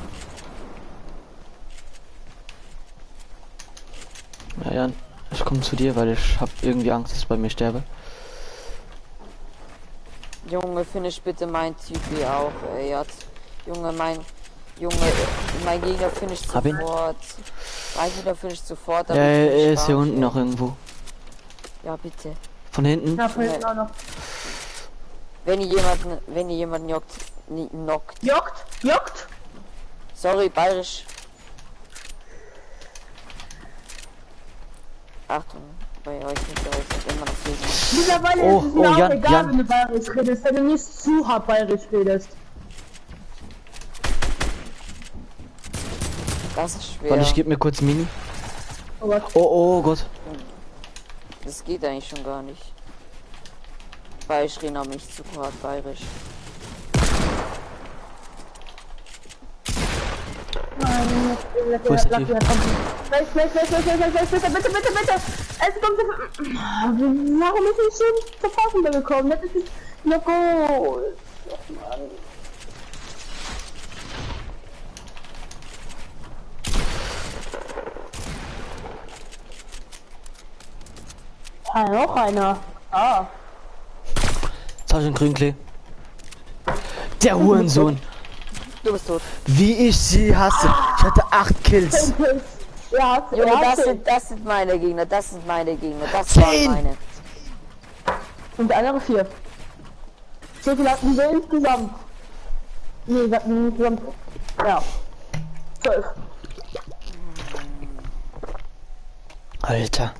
Ja, Jan, ich komme zu dir, weil ich habe irgendwie Angst, dass ich bei mir sterbe. Junge, finish bitte mein Typi auch, ey. Junge, mein Gegner finisht Hab ihn. sofort. Mein Gegner finischt sofort. Ja, aber ich bin er ist hier stark, unten ey. noch irgendwo. Ja, bitte. Von hinten? Ja, von hinten auch noch. Wenn ihr jemanden knockt. Juckt? Sorry, bayerisch. Achtung, bei euch nicht, aber ich sag immer noch so. Mittlerweile Oh, ist es mir oh, auch Jan, egal, Jan. wenn du bayerisch redest, wenn du nicht zu hart bayerisch redest. Das ist schwer. Weil ich gebe mir kurz Mini. Oh Gott. Oh Gott. Das geht eigentlich schon gar nicht. Bayerisch reden auch nicht zu hart bayerisch. Nein, Wo ist der Typ? bitte. Es kommt warum ist nicht so zur Pausenball gekommen? Das ist no gut. Ja, noch einer. Ah. Jetzt hab ich einen grünen Klee. Der Hurensohn. Du bist tot. Wie ich sie hasse. Ich hatte 8 Kills. Ja, Junge, ja, das sind meine Gegner, das sind meine Gegner, das 10. waren meine. und der andere 4. So viel hatten wir insgesamt. Nee, wir hatten insgesamt. Ja. 12. Alter.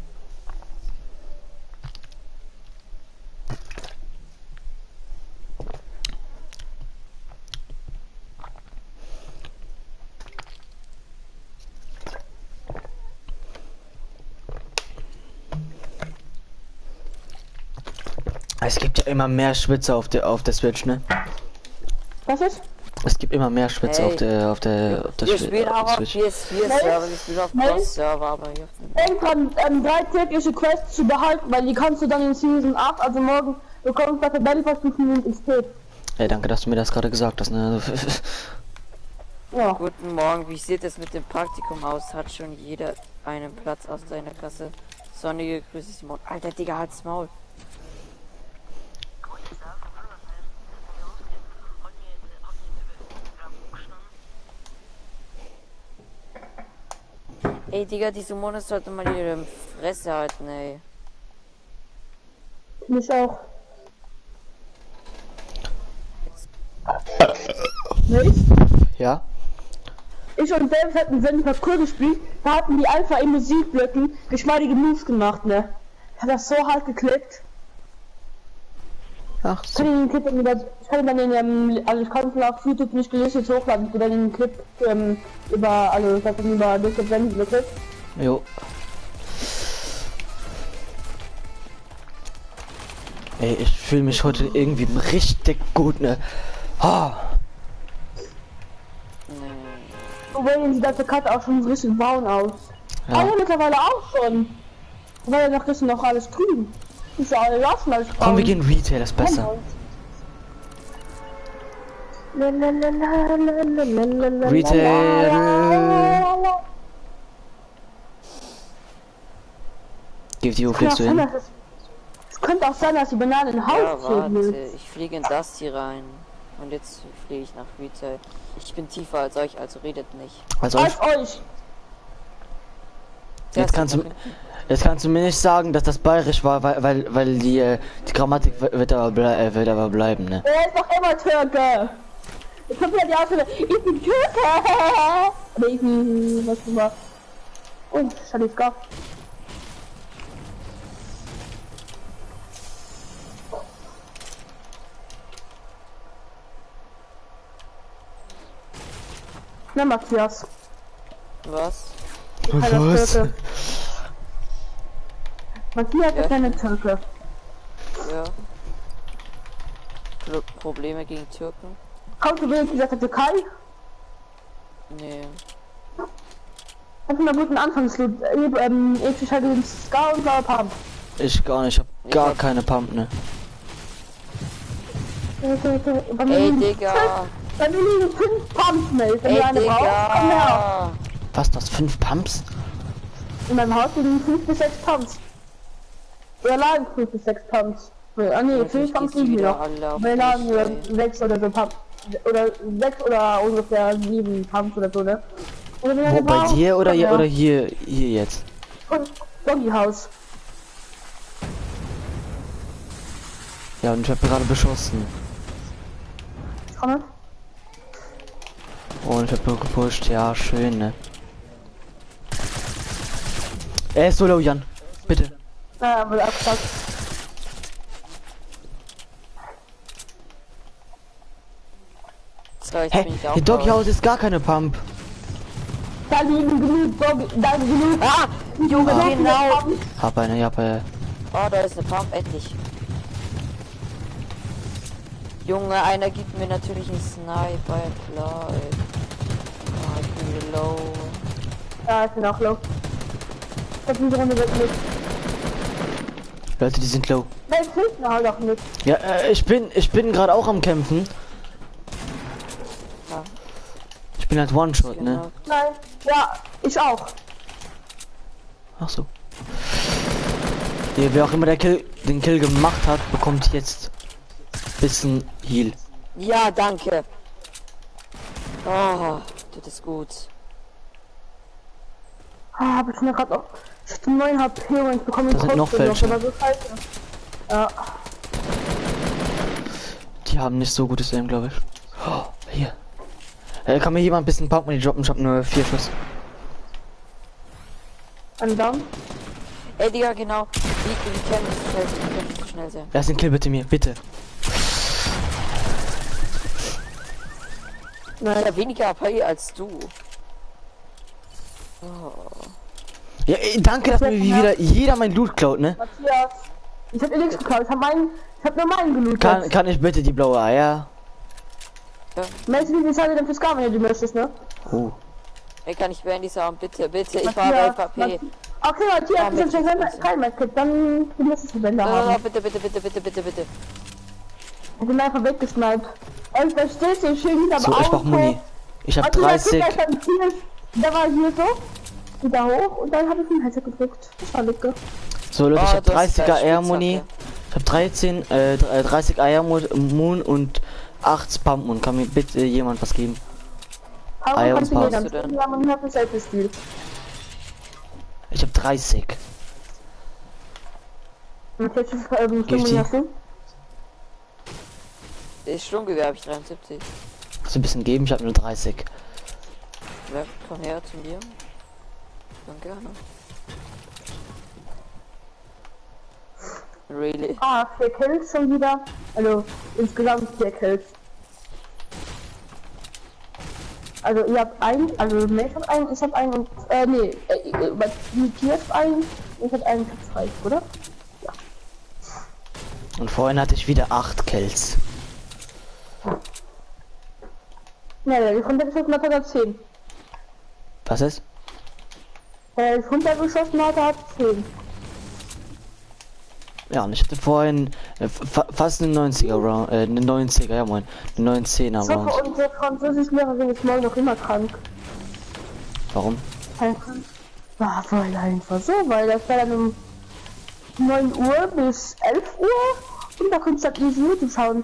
Es gibt ja immer mehr Schwitzer auf der Switch, ne? Was ist? Es gibt immer mehr Schwitzer Hey. auf der Wir spielen auch auf Switch. PS4-Server, wir spielen auf Nein. Cross-Server, aber hier. Denk dran, 3 tägliche Quests zu behalten, weil die kannst du dann in Season 8, also morgen, bekommst du bei Battle Pass 5 Minuten XP. Ey, danke, dass du mir das gerade gesagt hast, ne? Ja. Guten Morgen, wie sieht es mit dem Praktikum aus? Hat schon jeder einen Platz aus deiner Klasse? Sonnige Grüße, Simon. Alter, Digga, halt's Maul. Ey, Digga, die Simone sollte mal ihre Fresse halten, ey. Mich auch. Nicht? Ja? Ich und David hatten wenn Parkour gespielt, da hatten die einfach in Musikblöcken geschmeidige Moves gemacht, ne? Hat das so hart geklickt. Ach Ich so. kann den Clip ich kann dann den, also ich kann es auf YouTube nicht gelistet hochladen, ich will dann den Clip über, also ich hab den über Discord senden, wirklich. Jo. Ey, ich fühle mich heute irgendwie richtig gut, ne? Ah. Wobei sieht der Karte auch schon richtig braun aus. Ja. Aber mittlerweile auch schon. Weil er noch ist noch alles grün. Ist ja alles lassen als braun. Komm, wir gehen Retail, das ist besser. Retail. Gib die hoch, jetzt du hin. Es könnte auch sein, dass die Banane in Haus Ja, warte, fliegen. ich fliege in das hier rein. Und jetzt fliege ich nach Retail. Ich bin tiefer als euch, also redet nicht. Also Als euch. jetzt kannst du mir nicht sagen, dass das bayerisch war, weil die Grammatik wird aber bleiben, ne? Er ist doch immer Türke. Ich hab ja die Ausrede. Ich bin Türke. Oder ich bin, was du mal. Oh, Schaliska. Na, Matthias. Was? Keiner Was? Türke. Matthias Ja. ist eine Türke. Ja. Probleme gegen Türken? Kommst du wenigstens aus der Türkei? Nee. Das ist ein guter Anfangsloot. Ich halt den Ska und Blauer Pump. Ich gar nicht, ich hab Ich gar hab- keine Pump, ne? Ey, Digga! Wenn du liegen 5 Pumps, Mate. Wenn Ey, du eine brauchst, komm her. Digga! Was, das 5 Pumps? In meinem Haus liegen 5 bis 6 Pumps. Wir laden 5 bis 6 Pumps. Ah ne, 5 Pumps liegen wir noch. alle auf Wir mich, laden ey. 6 oder so Pumps. Oder 6 oder ungefähr 7 Pumps oder so, ne? Und wenn du Wo, eine bei brauchst, dir oder komm hier her. oder hier jetzt? Und Doggy-Haus. Ja, und ich hab gerade beschossen. Komm. Und ich hab nur gepusht, ja, schön, ne? Er ist so low, Jan. Bitte. Na, wird abgepackt. So, jetzt Hä? bin ich auch Hier Doggy raus. House ist gar keine Pump. Da liegen genug Doggy, da genug. Ah! Junge, Ah. genau! Hab eine, ja, Oh, da ist eine Pump, endlich. Junge, einer gibt mir natürlich einen Sniper, ja klar, ey. Oh, ich bin wieder low. Ja, ich bin auch low. Ich hab diese Runde weg mit. Leute, die sind low. Nein, ich hilft mir halt auch nicht. Ja, ich bin gerade auch am Kämpfen. Ja. Ich bin halt One-Shot, ne? Genau. Nein, ja, ich auch. Ach so. Hier, wer auch immer den Kill gemacht hat, bekommt jetzt bisschen Heal. Ja, danke. Oh, das ist gut. Ah, hab ich mir gerade auch. Ich hab 9 HP und ich bekomme Da sind noch welche. Aber so scheiße. Ja. Die haben nicht so gutes Aim, glaube ich. Oh, hier. Kann mir jemand ein bisschen Pump-Money droppen? Ich hab nur 4 Schuss. Ein Down. Ey, Digga, genau. Die können nicht schnell sein, die können nicht schnell sein. Lass den Kill bitte mir, bitte. Ich hab weniger AP als du. Oh. Ja, danke, dass mir wieder jeder mein Loot klaut, ne? Matthias. Ich hab dir nichts geklaut. Ich hab nur meinen gelootet. Kann ich bitte die blaue Eier? Meinst du, wie viel denn fürs Gar, wenn du möchtest, ne? Oh. Ey, kann ich Bandy sagen? Bitte, bitte, ich war Matthias, bei AP. Okay, Matthias, Ja, du hast mit- schon kein Medkit, dann du musst es für Wände haben. Bitte, bitte, bitte, bitte, bitte, bitte. Ich bin einfach weggesniped. Und da steht so schön hinter So, ich brauch Muni. Ich hab 30. Der war hier so, wieder hoch und dann habe ich den Headset gedrückt. Das war Lücke. So, Leute, ich hab das ist 30er gleich Air Muni. Spitzhacke. Ich hab 30 Eier Moon und 8 Pump Moon. Kann mir bitte jemand was geben? Aber Eier kannst und du mir Pass. dann ja, man hat ein Selfie-Stil. Ich hab 30. Und jetzt Gib die. hast du? Das Sturmgewehr habe ich 73. Kannst du ein bisschen geben? Ich hab nur 30. Ja, komm her zu mir. Dann gerne. Really? Ah, 4 Kills schon wieder. Also insgesamt 4 Kills. Also ihr habt einen, also Mate hat einen, ich hab einen und nee, Matthias hat einen, ich hab einen für 2, oder? Und vorhin hatte ich wieder 8 Kills. Ne, die runtergeschossen hat, hat 10. Was ist? Der ist runtergeschossen hat 10. Ja, und ich hatte vorhin fast eine 90er Round, eine 90er, ja moin, eine 19er Ich hoffe, Round. unsere Französischlehrerin ist morgen noch immer krank. Warum? Ja, weil einfach so, weil das war dann um 9 Uhr bis 11 Uhr und da kannst du halt easy YouTube schauen.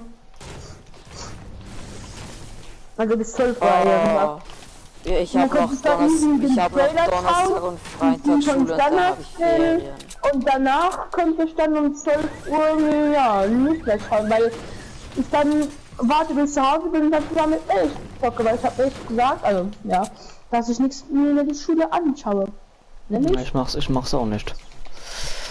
Also bis 12 Uhr. Oh. Ja, ich habe noch kannst du da easy den Trailer Donnerstag schauen, und Freitag Schule und dann habe ich Ferien. Und danach könnte ich dann um 12 Uhr, ja, nicht mehr schauen, weil ich dann warte bis zu Hause bin und dann zusammen mit echt zocke, weil ich habe echt gesagt, also, ja, dass ich nichts mehr die Schule anschaue. Nämlich? Ich mach's auch nicht.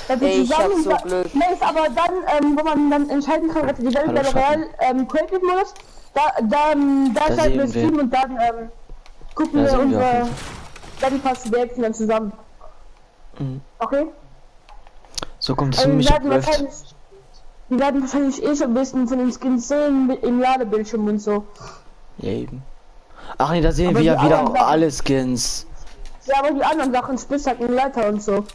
Dass wir Ey, ich hab zusammen so Glück. Nee, ist aber dann, wo man dann entscheiden kann, also die Welt Hallo, Battle Royale, Creative Modus, da Da schalten wir sehen wir. Stream und dann, gucken Da wir sehen wir auf unsere jeden Battle Pass Reaction dann zusammen. Mhm. Okay? So kommt es Also für mich abläuft. wir werden wahrscheinlich eh schon ein bisschen von den Skins sehen im Ladebildschirm und so. Ja, eben. Ach nee, da sehen Aber wir ja die wieder anderen Sachen- alle Skins. Ja, aber die anderen Sachen, Spitzhacken, Leiter und so.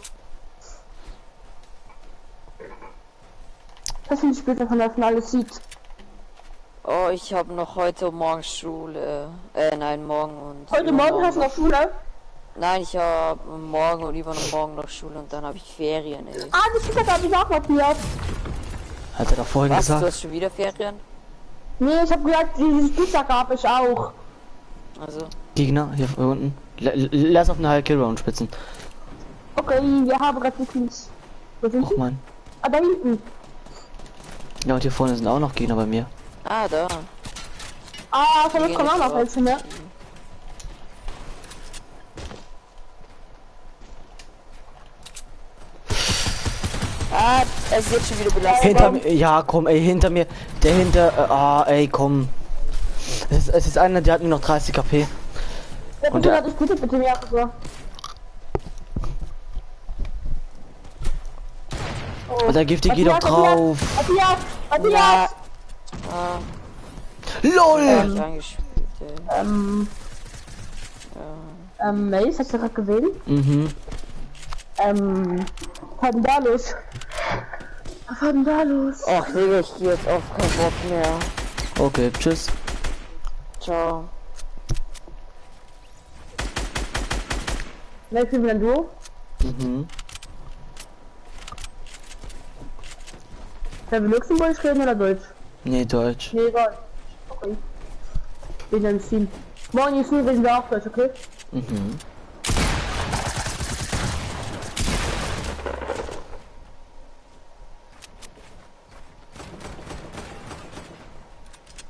Das sind die Spielsachen, dass man alles sieht. Oh, ich habe noch heute Morgen Schule. Nein, morgen und. Heute Morgen hast du noch Schule? Nein, ich habe morgen und übermorgen noch Schule und dann habe ich Ferien, ey. Ah, die Spielsachen habe ich auch markiert. Hat er doch vorhin Was, du gesagt. hast schon wieder Ferien? Nee, ich habe gesagt, diese Spielsachen habe ich auch. Also, Gegner, hier unten. Lass auf eine High Kill Round spitzen. Okay, wir haben gerade die Teams. Wo sind Och sie? man. Ah, da hinten. Ja, und hier vorne sind auch noch Gegner bei mir. da. Ah, von Die uns gehen kommen auch nicht noch welche, ne? Ah, es wird schon wieder belastet. Hinter mir, ja komm, ey, hinter mir. Der hinter, ey, komm. Es ist einer, der hat nur noch 30 KP. Ja, Und bitte, der- ich bitte mir auch so. Oh. Und der Giftige geht doch drauf. Matthias! Matthias! Ja. Ah, LOL! ich angespielt, ey. Mace, hast du gerade gesehen? Mhm. Was war denn da los? Was war denn da los? Ach, Digga, ich geh jetzt auf keinen Bock mehr. Okay, tschüss. Ciao. Wer spielen wir denn du? Mhm. Sollen wir Luxemburgisch reden oder Deutsch? Nee, Deutsch. Nee, Deutsch. Okay. Wir sind im Team. Morgen ist nur reden wir auch Deutsch, okay? Mhm.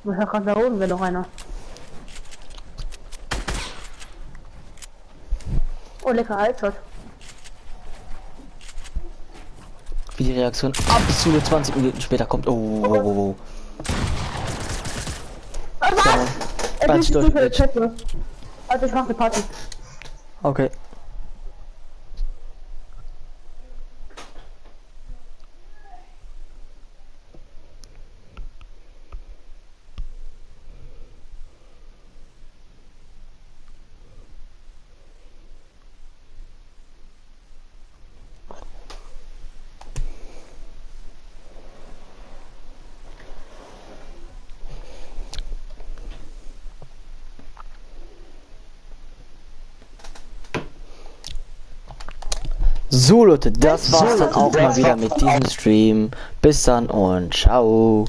Woher gerade da oben wäre noch einer. Oh, lecker Altschott. Wie die Reaktion absolut 20 Minuten später kommt. Oh. Ja. Es ist durch, nicht für die Bitch. Treppe. Also ich mach eine Party. Okay. So Leute, das war's dann auch mal wieder mit diesem Stream. Bis dann und ciao.